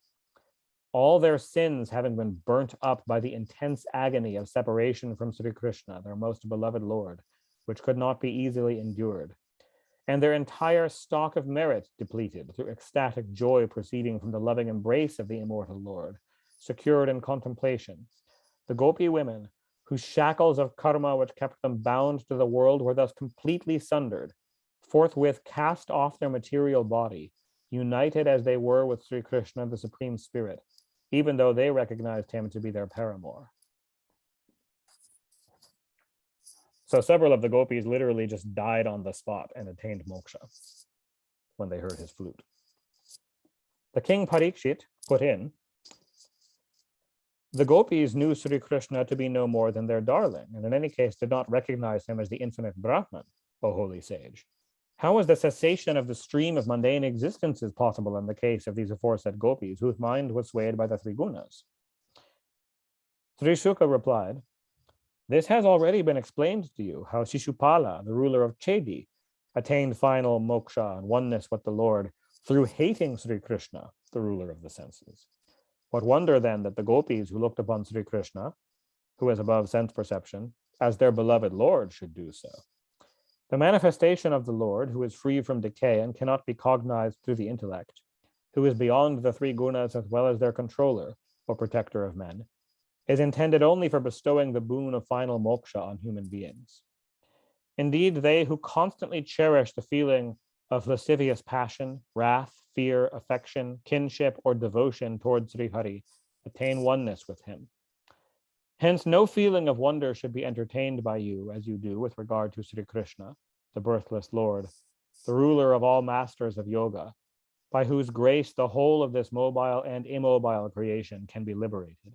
All their sins having been burnt up by the intense agony of separation from Sri Krishna, their most beloved Lord, which could not be easily endured, and their entire stock of merit depleted through ecstatic joy proceeding from the loving embrace of the immortal Lord, secured in contemplation, the gopi women, whose shackles of karma which kept them bound to the world were thus completely sundered, forthwith cast off their material body, united as they were with Sri Krishna, the Supreme Spirit, even though they recognized him to be their paramour. So several of the gopis literally just died on the spot and attained moksha when they heard his flute. The king Parikshit put in, the gopis knew Sri Krishna to be no more than their darling, and in any case did not recognize him as the infinite Brahman, O holy sage. How is the cessation of the stream of mundane existences possible in the case of these aforesaid gopis, whose mind was swayed by the three gunas? Sri Shuka replied, this has already been explained to you, how Shishupala, the ruler of Chedi, attained final moksha and oneness with the Lord through hating Sri Krishna, the ruler of the senses. What wonder then that the gopis who looked upon Sri Krishna, who is above sense perception, as their beloved Lord should do so. The manifestation of the Lord, who is free from decay and cannot be cognized through the intellect, who is beyond the three gunas as well as their controller or protector of men, is intended only for bestowing the boon of final moksha on human beings. Indeed, they who constantly cherish the feeling of lascivious passion, wrath, fear, affection, kinship, or devotion towards Sri Hari attain oneness with him. Hence, no feeling of wonder should be entertained by you as you do with regard to Sri Krishna, the birthless Lord, the ruler of all masters of yoga, by whose grace the whole of this mobile and immobile creation can be liberated.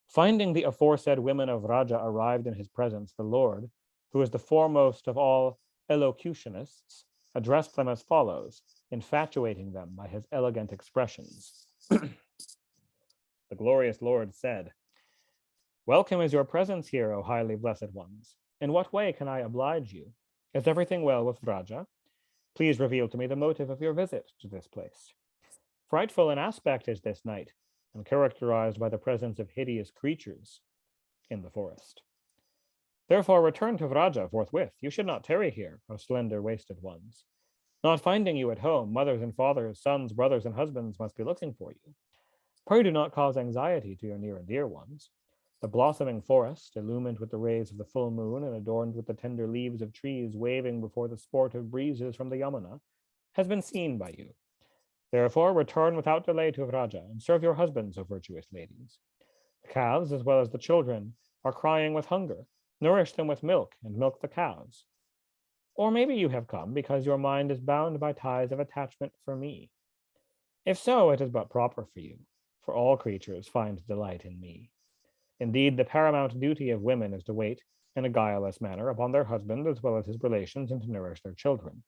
Finding the aforesaid women of Raja arrived in his presence, the Lord, who is the foremost of all elocutionists, addressed them as follows, infatuating them by his elegant expressions. The glorious Lord said, "Welcome is your presence here, O highly blessed ones. In what way can I oblige you? Is everything well with Vraja? Please reveal to me the motive of your visit to this place. Frightful in aspect is this night, and characterized by the presence of hideous creatures in the forest. Therefore return to Vraja forthwith. You should not tarry here, O slender wasted ones. Not finding you at home, mothers and fathers, sons, brothers, and husbands must be looking for you. Pray do not cause anxiety to your near and dear ones. The blossoming forest, illumined with the rays of the full moon and adorned with the tender leaves of trees waving before the sportive breezes from the Yamuna, has been seen by you. Therefore return without delay to Vraja and serve your husbands, O virtuous ladies. The calves, as well as the children, are crying with hunger. Nourish them with milk and milk the cows. Or maybe you have come because your mind is bound by ties of attachment for me. If so, it is but proper for you, for all creatures find delight in me. Indeed, the paramount duty of women is to wait in a guileless manner upon their husband as well as his relations and to nourish their children.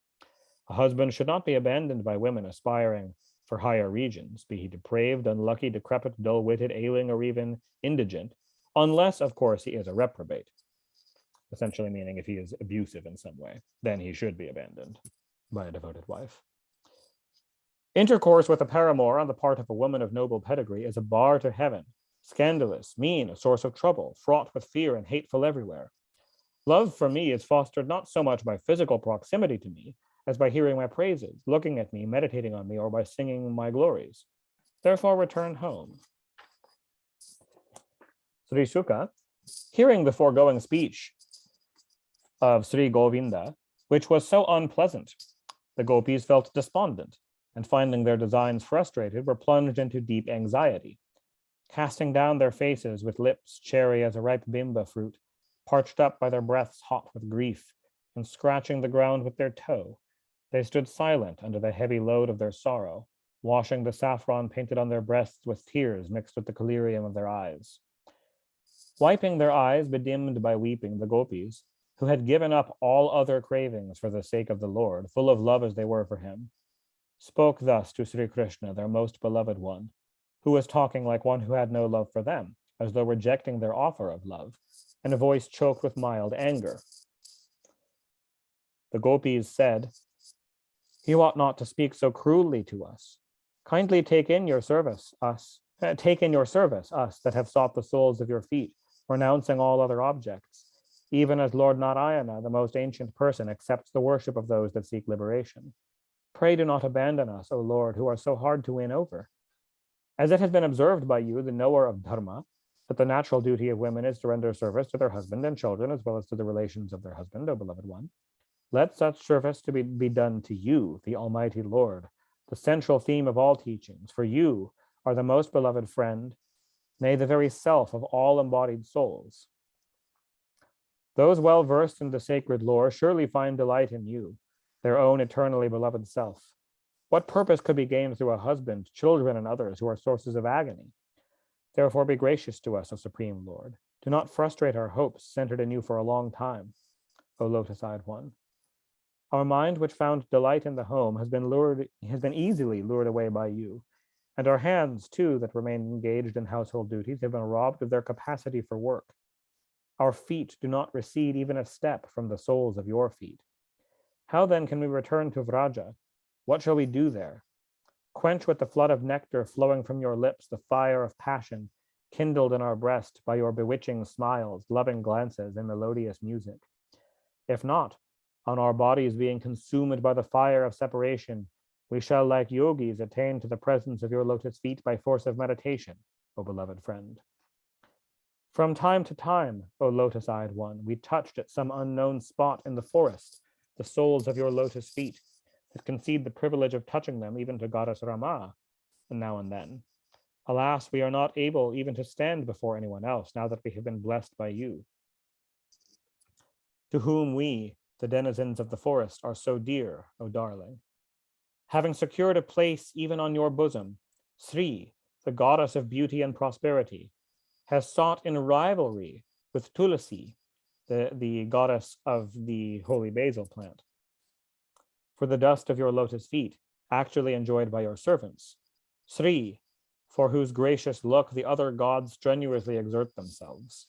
A husband should not be abandoned by women aspiring for higher regions, be he depraved, unlucky, decrepit, dull-witted, ailing, or even indigent, unless, of course, he is a reprobate. Essentially meaning if he is abusive in some way, then he should be abandoned by a devoted wife. Intercourse with a paramour on the part of a woman of noble pedigree is a bar to heaven, scandalous, mean, a source of trouble, fraught with fear and hateful everywhere. Love for me is fostered not so much by physical proximity to me as by hearing my praises, looking at me, meditating on me, or by singing my glories. Therefore return home. Sri Shuka, hearing the foregoing speech of Sri Govinda, which was so unpleasant, the gopis felt despondent, and finding their designs frustrated, were plunged into deep anxiety. Casting down their faces with lips cherry as a ripe bimba fruit, parched up by their breaths hot with grief, and scratching the ground with their toe, they stood silent under the heavy load of their sorrow, washing the saffron painted on their breasts with tears mixed with the collyrium of their eyes. Wiping their eyes bedimmed by weeping, the gopis, who had given up all other cravings for the sake of the Lord, full of love as they were for him, spoke thus to Sri Krishna, their most beloved one, who was talking like one who had no love for them, as though rejecting their offer of love, in a voice choked with mild anger. The gopis said, "You ought not to speak so cruelly to us. Kindly take in your service us that have sought the soles of your feet, renouncing all other objects, even as Lord Narayana, the most ancient person, accepts the worship of those that seek liberation. Pray do not abandon us, O Lord, who are so hard to win over. As it has been observed by you, the knower of dharma, that the natural duty of women is to render service to their husband and children, as well as to the relations of their husband, O beloved one. Let such service to be done to you, the Almighty Lord, the central theme of all teachings, for you are the most beloved friend, nay, the very self of all embodied souls. Those well versed in the sacred lore surely find delight in you, their own eternally beloved self. What purpose could be gained through a husband, children, and others who are sources of agony? Therefore be gracious to us, O Supreme Lord. Do not frustrate our hopes centered in you for a long time, O lotus-eyed one. Our mind, which found delight in the home, has been easily lured away by you, and our hands, too, that remain engaged in household duties, have been robbed of their capacity for work. Our feet do not recede even a step from the soles of your feet. How then can we return to Vraja? What shall we do there? Quench with the flood of nectar flowing from your lips the fire of passion kindled in our breast by your bewitching smiles, loving glances, and melodious music. If not, on our bodies being consumed by the fire of separation, we shall, like yogis, attain to the presence of your lotus feet by force of meditation, O beloved friend. From time to time, O lotus-eyed one, we touched at some unknown spot in the forest the soles of your lotus feet, that concede the privilege of touching them even to goddess Rama, and now and then. Alas, we are not able even to stand before anyone else now that we have been blessed by you, to whom we, the denizens of the forest, are so dear, O darling. Having secured a place even on your bosom, Sri, the goddess of beauty and prosperity, has sought in rivalry with Tulasi, the goddess of the holy basil plant. For the dust of your lotus feet, actually enjoyed by your servants. Sri, for whose gracious look the other gods strenuously exert themselves.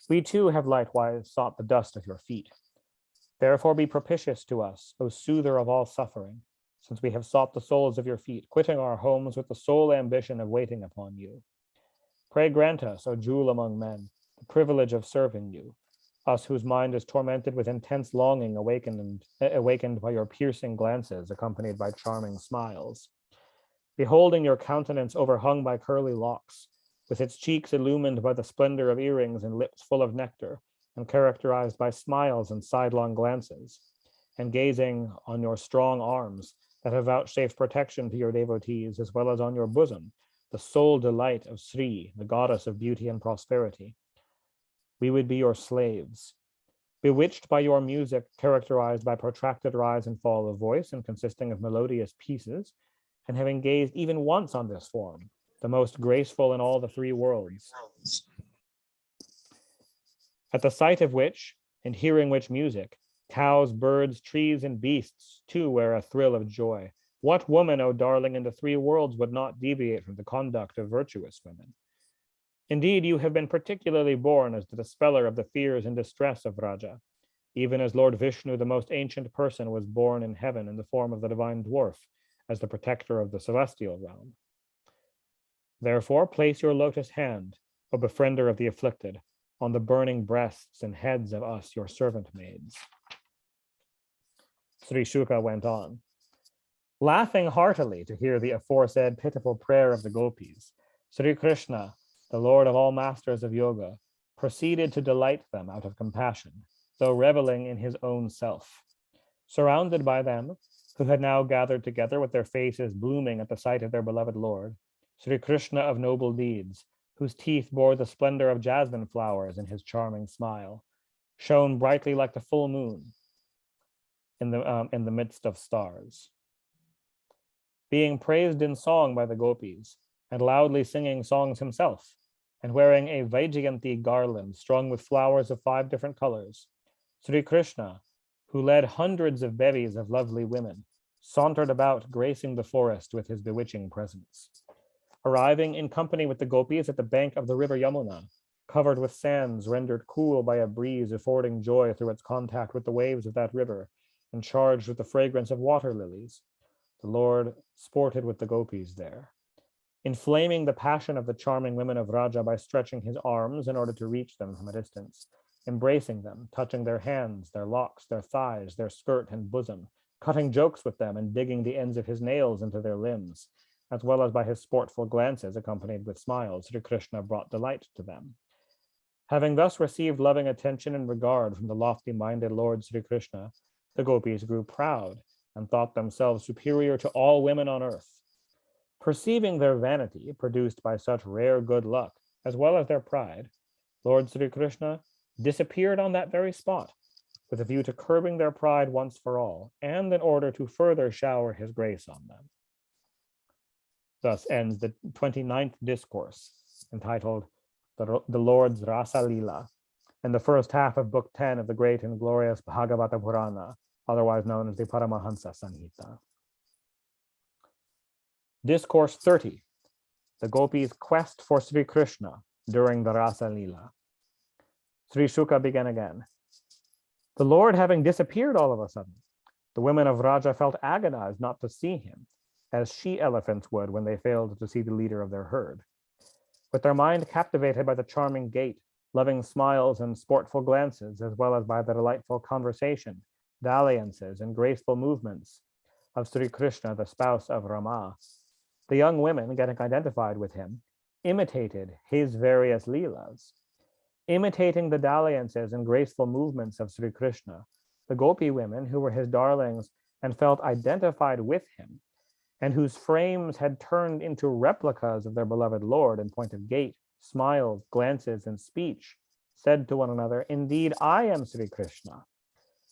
We too have likewise sought the dust of your feet. Therefore be propitious to us, O soother of all suffering, since we have sought the soles of your feet, quitting our homes with the sole ambition of waiting upon you. Pray grant us, O jewel among men, the privilege of serving you, us whose mind is tormented with intense longing awakened by your piercing glances, accompanied by charming smiles. Beholding your countenance overhung by curly locks, with its cheeks illumined by the splendor of earrings and lips full of nectar, and characterized by smiles and sidelong glances, and gazing on your strong arms that have vouchsafed protection to your devotees, as well as on your bosom, the sole delight of Sri, the goddess of beauty and prosperity. We would be your slaves, bewitched by your music, characterized by protracted rise and fall of voice and consisting of melodious pieces, and having gazed even once on this form, the most graceful in all the three worlds, at the sight of which, and hearing which music, cows, birds, trees, and beasts too wear a thrill of joy. What woman, O darling, in the three worlds would not deviate from the conduct of virtuous women? Indeed, you have been particularly born as the dispeller of the fears and distress of Raja, even as Lord Vishnu, the most ancient person, was born in heaven in the form of the divine dwarf, as the protector of the celestial realm. Therefore, place your lotus hand, O befriender of the afflicted, on the burning breasts and heads of us, your servant maids. Sri Shuka went on, laughing heartily to hear the aforesaid pitiful prayer of the gopis. Sri Krishna, the Lord of all masters of yoga, proceeded to delight them out of compassion, though reveling in his own self. Surrounded by them, who had now gathered together with their faces blooming at the sight of their beloved Lord, Sri Krishna of noble deeds, whose teeth bore the splendor of jasmine flowers in his charming smile, shone brightly like the full moon in the midst of stars. Being praised in song by the gopis, and loudly singing songs himself, and wearing a Vaijayanti garland strung with flowers of 5 different colors, Sri Krishna, who led hundreds of bevies of lovely women, sauntered about, gracing the forest with his bewitching presence. Arriving in company with the gopis at the bank of the river Yamuna, covered with sands rendered cool by a breeze affording joy through its contact with the waves of that river, and charged with the fragrance of water lilies, the Lord sported with the gopis there, inflaming the passion of the charming women of Raja by stretching his arms in order to reach them from a distance, embracing them, touching their hands, their locks, their thighs, their skirt and bosom, cutting jokes with them and digging the ends of his nails into their limbs, as well as by his sportful glances accompanied with smiles. Sri Krishna brought delight to them. Having thus received loving attention and regard from the lofty-minded Lord Sri Krishna, the gopis grew proud and thought themselves superior to all women on earth. Perceiving their vanity produced by such rare good luck, as well as their pride, Lord Sri Krishna disappeared on that very spot, with a view to curbing their pride once for all, and in order to further shower his grace on them. Thus ends the 29th discourse, entitled The Lord's Rasa Lila, and the first half of Book 10 of the great and glorious Bhagavata Purana, otherwise known as the Paramahansa Samhita. Discourse 30, the gopis' quest for Sri Krishna during the Rasa Lila. Sri Shuka began again. The Lord having disappeared all of a sudden, the women of Raja felt agonized not to see him, as she-elephants would when they failed to see the leader of their herd. With their mind captivated by the charming gait, loving smiles and sportful glances, as well as by the delightful conversation, dalliances, and graceful movements of Sri Krishna, the spouse of Rama, the young women, getting identified with him, imitated his various leelas. Imitating the dalliances and graceful movements of Sri Krishna, the gopi women, who were his darlings and felt identified with him, and whose frames had turned into replicas of their beloved Lord in point of gait, smiles, glances, and speech, said to one another, "Indeed, I am Sri Krishna,"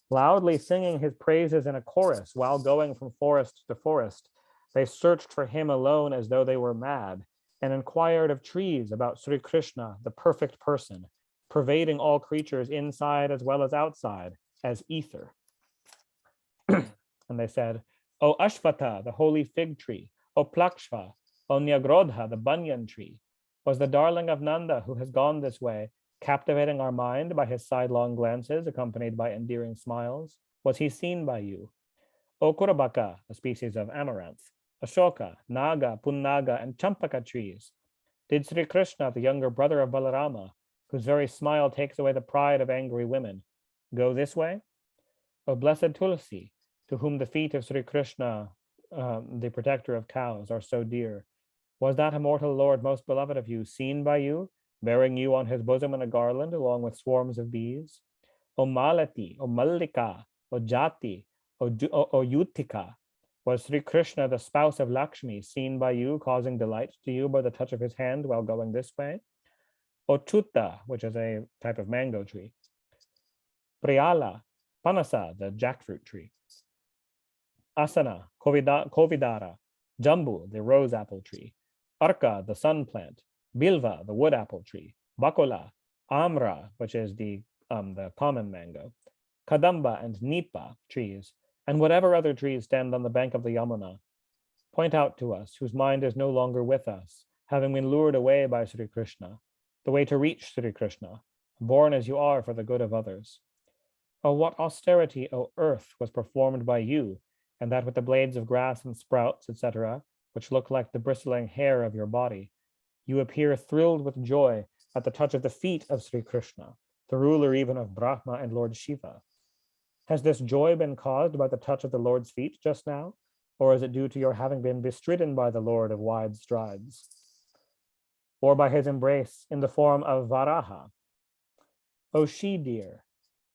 loudly singing his praises in a chorus while going from forest to forest. They searched for him alone as though they were mad, and inquired of trees about Sri Krishna, the perfect person, pervading all creatures inside as well as outside, as ether. And they said, O Ashvata, the holy fig tree, O Plakshva, O Nyagrodha, the banyan tree, was the darling of Nanda who has gone this way, captivating our mind by his sidelong glances accompanied by endearing smiles? Was he seen by you? O Kurabaka, a species of amaranth, Ashoka, Naga, Punnaga, and Champaka trees. Did Sri Krishna, the younger brother of Balarama, whose very smile takes away the pride of angry women, go this way? O blessed Tulsi, to whom the feet of Sri Krishna, the protector of cows, are so dear, was that immortal Lord most beloved of you seen by you, bearing you on his bosom in a garland along with swarms of bees? O Malati, O Mallika, O Jati, O Yutika, was Sri Krishna, the spouse of Lakshmi, seen by you, causing delight to you by the touch of his hand while going this way? O Chutta, which is a type of mango tree. Priyala, Panasa, the jackfruit tree. Asana, Kovidara, Jambu, the rose apple tree. Arka, the sun plant. Bilva, the wood apple tree. Bakola, Amra, which is the common mango. Kadamba and Nipa trees, and whatever other trees stand on the bank of the Yamuna. Point out to us, whose mind is no longer with us, having been lured away by Sri Krishna, the way to reach Sri Krishna, born as you are for the good of others. Oh, what austerity, O earth, was performed by you, and that with the blades of grass and sprouts, etc., which look like the bristling hair of your body. You appear thrilled with joy at the touch of the feet of Sri Krishna, the ruler even of Brahma and Lord Shiva. Has this joy been caused by the touch of the Lord's feet just now, or is it due to your having been bestridden by the Lord of wide strides, or by his embrace in the form of Varaha? O she dear,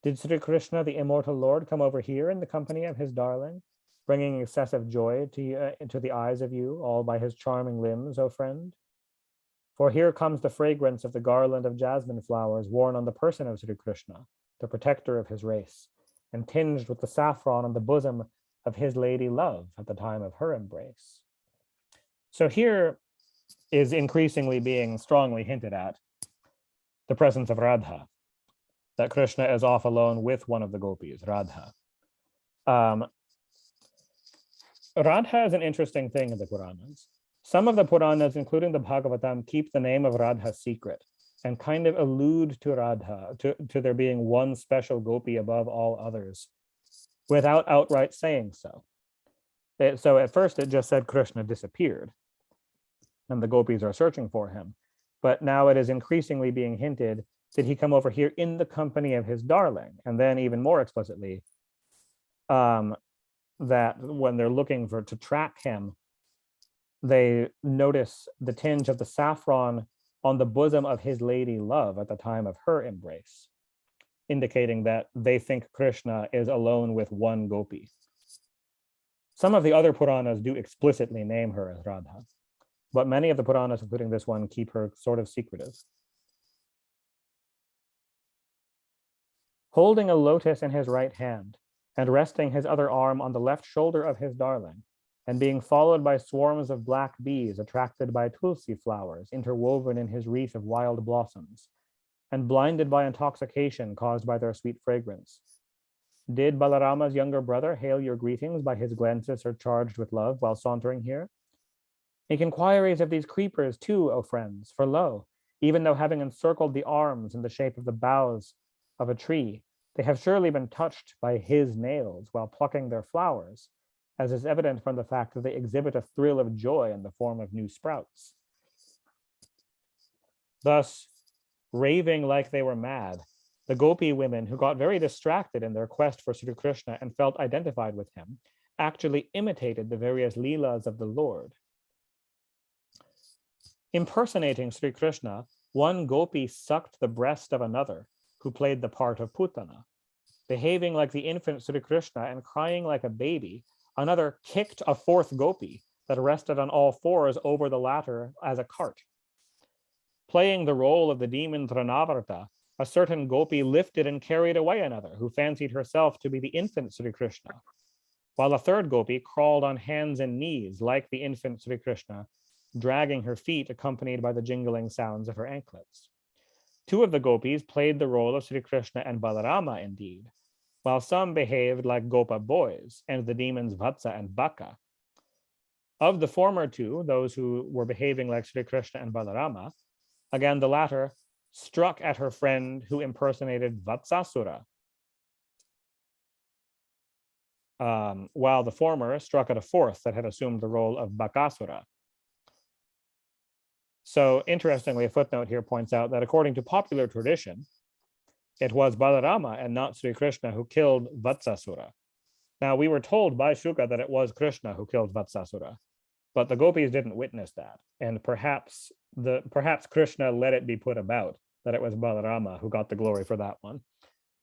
did Sri Krishna, the immortal Lord, come over here in the company of his darling, bringing excessive joy to the eyes of you, all by his charming limbs, O friend? For here comes the fragrance of the garland of jasmine flowers worn on the person of Sri Krishna, the protector of his race, and tinged with the saffron on the bosom of his lady love at the time of her embrace. So here is increasingly being strongly hinted at the presence of Radha, that Krishna is off alone with one of the gopis, Radha. Radha is an interesting thing in the Puranas. Some of the Puranas, including the Bhagavatam, keep the name of Radha secret and kind of allude to Radha, to there being one special gopi above all others, without outright saying so. So at first it just said Krishna disappeared, and the gopis are searching for him. But now it is increasingly being hinted, did he come over here in the company of his darling? And then even more explicitly, that when they're looking to track him, they notice the tinge of the saffron on the bosom of his lady love at the time of her embrace, indicating that they think Krishna is alone with one gopi. Some of the other Puranas do explicitly name her as Radha, but many of the Puranas, including this one, keep her sort of secretive. Holding a lotus in his right hand and resting his other arm on the left shoulder of his darling, and being followed by swarms of black bees attracted by tulsi flowers interwoven in his wreath of wild blossoms, and blinded by intoxication caused by their sweet fragrance. Did Balarama's younger brother hail your greetings by his glances surcharged with love while sauntering here? Make inquiries of these creepers too, O friends, for lo, even though having encircled the arms in the shape of the boughs of a tree, they have surely been touched by his nails while plucking their flowers, as is evident from the fact that they exhibit a thrill of joy in the form of new sprouts. Thus, raving like they were mad, the gopi women, who got very distracted in their quest for Sri Krishna and felt identified with him, actually imitated the various leelas of the Lord. Impersonating Sri Krishna, one gopi sucked the breast of another, who played the part of Putana. Behaving like the infant Sri Krishna and crying like a baby, another kicked a fourth gopi that rested on all fours over the latter as a cart. Playing the role of the demon Trinavarta, a certain gopi lifted and carried away another who fancied herself to be the infant Sri Krishna, while a third gopi crawled on hands and knees like the infant Sri Krishna, dragging her feet accompanied by the jingling sounds of her anklets. Two of the gopis played the role of Sri Krishna and Balarama indeed, while some behaved like Gopa boys and the demons Vatsa and Baka. Of the former two, those who were behaving like Sri Krishna and Balarama, again the latter struck at her friend who impersonated Vatsasura, while the former struck at a fourth that had assumed the role of Bakasura. So interestingly, a footnote here points out that according to popular tradition, it was Balarama and not Sri Krishna who killed Vatsasura. Now, we were told by Shuka that it was Krishna who killed Vatsasura, but the gopis didn't witness that. And perhaps Krishna let it be put about that it was Balarama who got the glory for that one.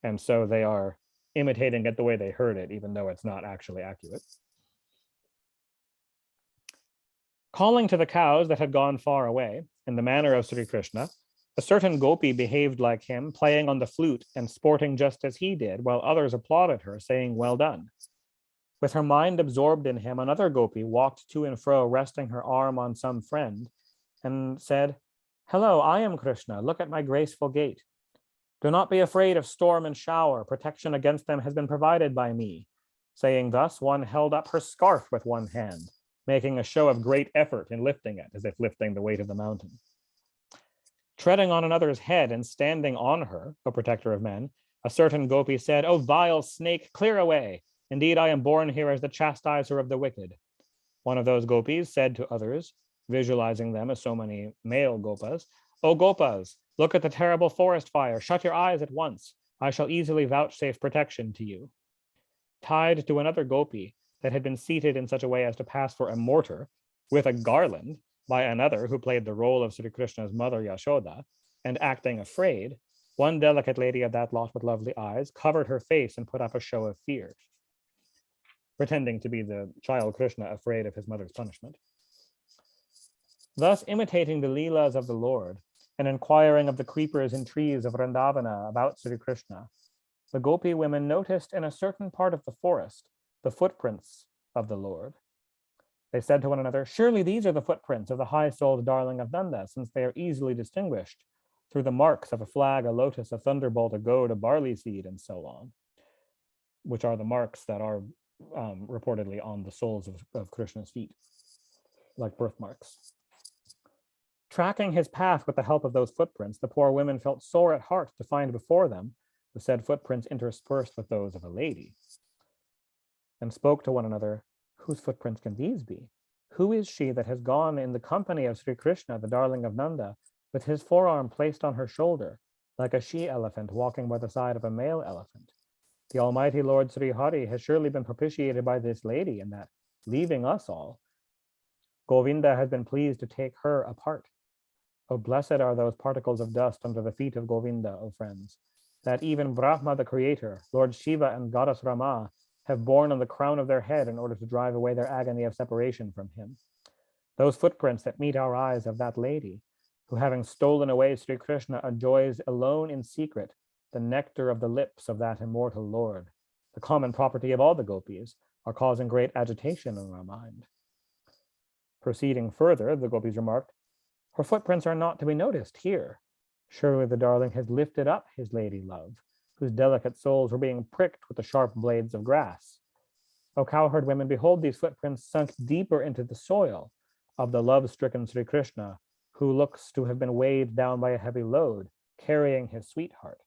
And so they are imitating it the way they heard it, even though it's not actually accurate. Calling to the cows that had gone far away, in the manner of Sri Krishna, a certain gopi behaved like him, playing on the flute and sporting just as he did, while others applauded her, saying, "Well done." With her mind absorbed in him, another gopi walked to and fro, resting her arm on some friend, and said, "Hello, I am Krishna. Look at my graceful gait. Do not be afraid of storm and shower. Protection against them has been provided by me." Saying thus, one held up her scarf with one hand, making a show of great effort in lifting it, as if lifting the weight of the mountain. Treading on another's head and standing on her, O protector of men, a certain gopi said, "O vile snake, clear away. Indeed, I am born here as the chastiser of the wicked." One of those gopis said to others, visualizing them as so many male gopas, "O gopas, look at the terrible forest fire. Shut your eyes at once. I shall easily vouchsafe protection to you." Tied to another gopi that had been seated in such a way as to pass for a mortar, with a garland, by another who played the role of Sri Krishna's mother Yashoda, and acting afraid, one delicate lady of that lot with lovely eyes covered her face and put up a show of fear, pretending to be the child Krishna afraid of his mother's punishment. Thus imitating the Leelas of the Lord and inquiring of the creepers and trees of Vrindavana about Sri Krishna, the gopi women noticed in a certain part of the forest the footprints of the Lord. They said to one another, "Surely these are the footprints of the high-souled darling of Nanda, since they are easily distinguished through the marks of a flag, a lotus, a thunderbolt, a goad, a barley seed, and so on," which are the marks that are reportedly on the soles of Krishna's feet, like birthmarks. Tracking his path with the help of those footprints, the poor women felt sore at heart to find before them the said footprints interspersed with those of a lady, and spoke to one another, "Whose footprints can these be? Who is she that has gone in the company of Sri Krishna, the darling of Nanda, with his forearm placed on her shoulder, like a she-elephant walking by the side of a male elephant? The Almighty Lord Sri Hari has surely been propitiated by this lady, in that, leaving us all, Govinda has been pleased to take her apart. Oh, blessed are those particles of dust under the feet of Govinda, O friends, that even Brahma the Creator, Lord Shiva and Goddess Rama have borne on the crown of their head in order to drive away their agony of separation from him. Those footprints that meet our eyes of that lady, who having stolen away Sri Krishna enjoys alone in secret the nectar of the lips of that immortal Lord, the common property of all the gopis, are causing great agitation in our mind." Proceeding further, the gopis remarked, "Her footprints are not to be noticed here. Surely the darling has lifted up his lady love, whose delicate souls were being pricked with the sharp blades of grass. O cowherd women, behold these footprints sunk deeper into the soil of the love-stricken Sri Krishna, who looks to have been weighed down by a heavy load, carrying his sweetheart."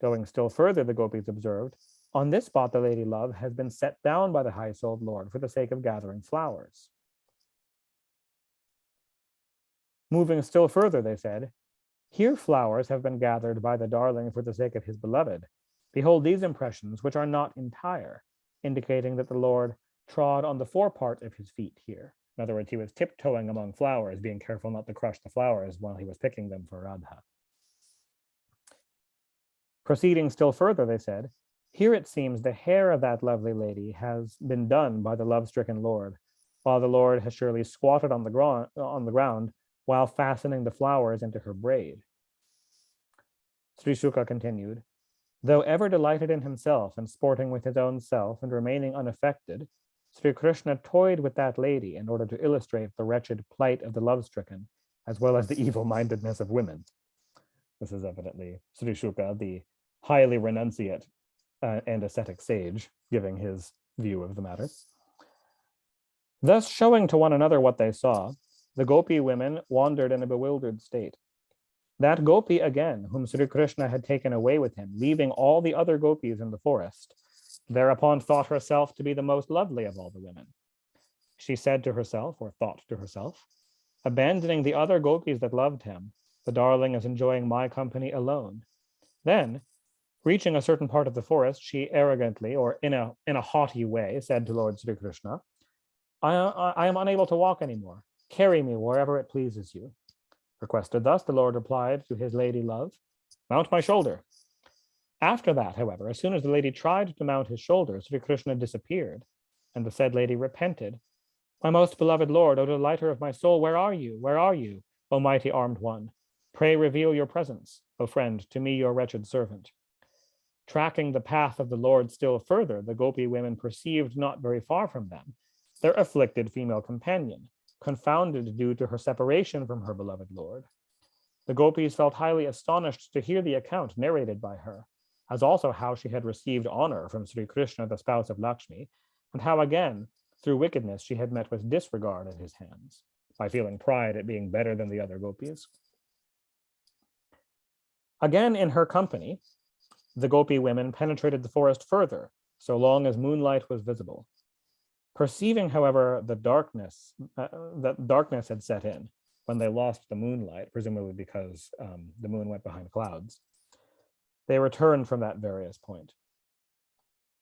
Going still further, the gopis observed, "On this spot the lady love has been set down by the high-souled Lord for the sake of gathering flowers." Moving still further, they said, "Here flowers have been gathered by the darling for the sake of his beloved. Behold these impressions, which are not entire, indicating that the Lord trod on the forepart of his feet here." In other words, he was tiptoeing among flowers, being careful not to crush the flowers while he was picking them for Radha. Proceeding still further, they said, "Here it seems the hair of that lovely lady has been done by the love-stricken Lord, while the Lord has surely squatted on the ground while fastening the flowers into her braid." Sri Shuka continued, "Though ever delighted in himself and sporting with his own self and remaining unaffected, Sri Krishna toyed with that lady in order to illustrate the wretched plight of the love-stricken, as well as the evil-mindedness of women. This is evidently Sri Shuka, the highly renunciate and ascetic sage, giving his view of the matter. Thus showing to one another what they saw, the gopi women wandered in a bewildered state. That gopi again, whom Sri Krishna had taken away with him, leaving all the other gopis in the forest, thereupon thought herself to be the most lovely of all the women. She said to herself, or thought to herself, abandoning the other gopis that loved him, the darling is enjoying my company alone. Then, reaching a certain part of the forest, she arrogantly, or in a haughty way, said to Lord Sri Krishna, I am unable to walk anymore. Carry me wherever it pleases you. Requested thus, the Lord replied to his lady love, mount my shoulder. After that, however, as soon as the lady tried to mount his shoulder, Sri Krishna disappeared, and the said lady repented. My most beloved Lord, O delighter of my soul, where are you? Where are you, O mighty armed one? Pray reveal your presence, O friend, to me, your wretched servant. Tracking the path of the Lord still further, the gopi women perceived not very far from them their afflicted female companion, confounded due to her separation from her beloved Lord. The gopis felt highly astonished to hear the account narrated by her, as also how she had received honor from Sri Krishna, the spouse of Lakshmi, and how again, through wickedness, she had met with disregard at his hands, by feeling pride at being better than the other gopis. Again, in her company, the gopi women penetrated the forest further, so long as moonlight was visible. Perceiving, however, that darkness had set in when they lost the moonlight, presumably because the moon went behind clouds, they returned from that various point.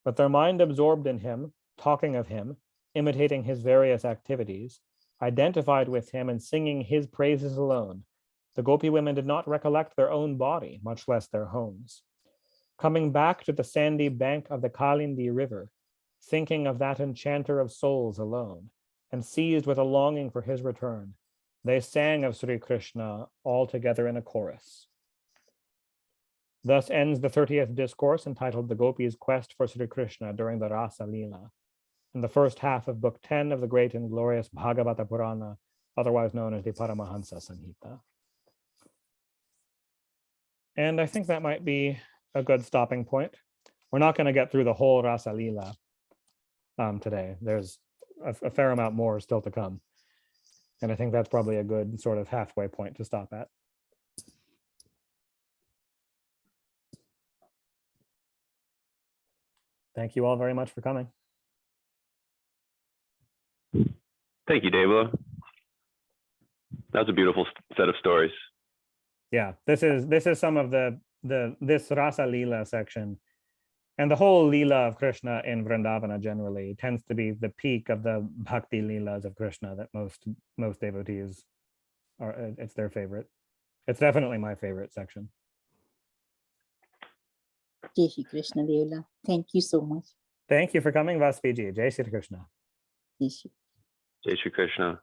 But their mind absorbed in him, talking of him, imitating his various activities, identified with him and singing his praises alone, the gopi women did not recollect their own body, much less their homes. Coming back to the sandy bank of the Kalindi river, thinking of that enchanter of souls alone, and seized with a longing for his return, they sang of Sri Krishna all together in a chorus. Thus ends the 30th discourse entitled The Gopis' Quest for Sri Krishna during the Rasa Leela, in the first half of Book 10 of the great and glorious Bhagavata Purana, otherwise known as the Paramahansa Samhita. And I think that might be a good stopping point. We're not going to get through the whole Rasa Leela today. There's a fair amount more still to come. And I think that's probably a good sort of halfway point to stop at. Thank you all very much for coming. Thank you, Devla. That was a beautiful set of stories. Yeah, this is some of this Rasa Leela section. And the whole Leela of Krishna in Vrindavana generally tends to be the peak of the Bhakti Leelas of Krishna that most devotees it's their favorite. It's definitely my favorite section. Jai Shri Krishna, Devla. Thank you so much. Thank you for coming, Vaspiji. Jai Shri Krishna. Jai Shri. Jai Shri Krishna.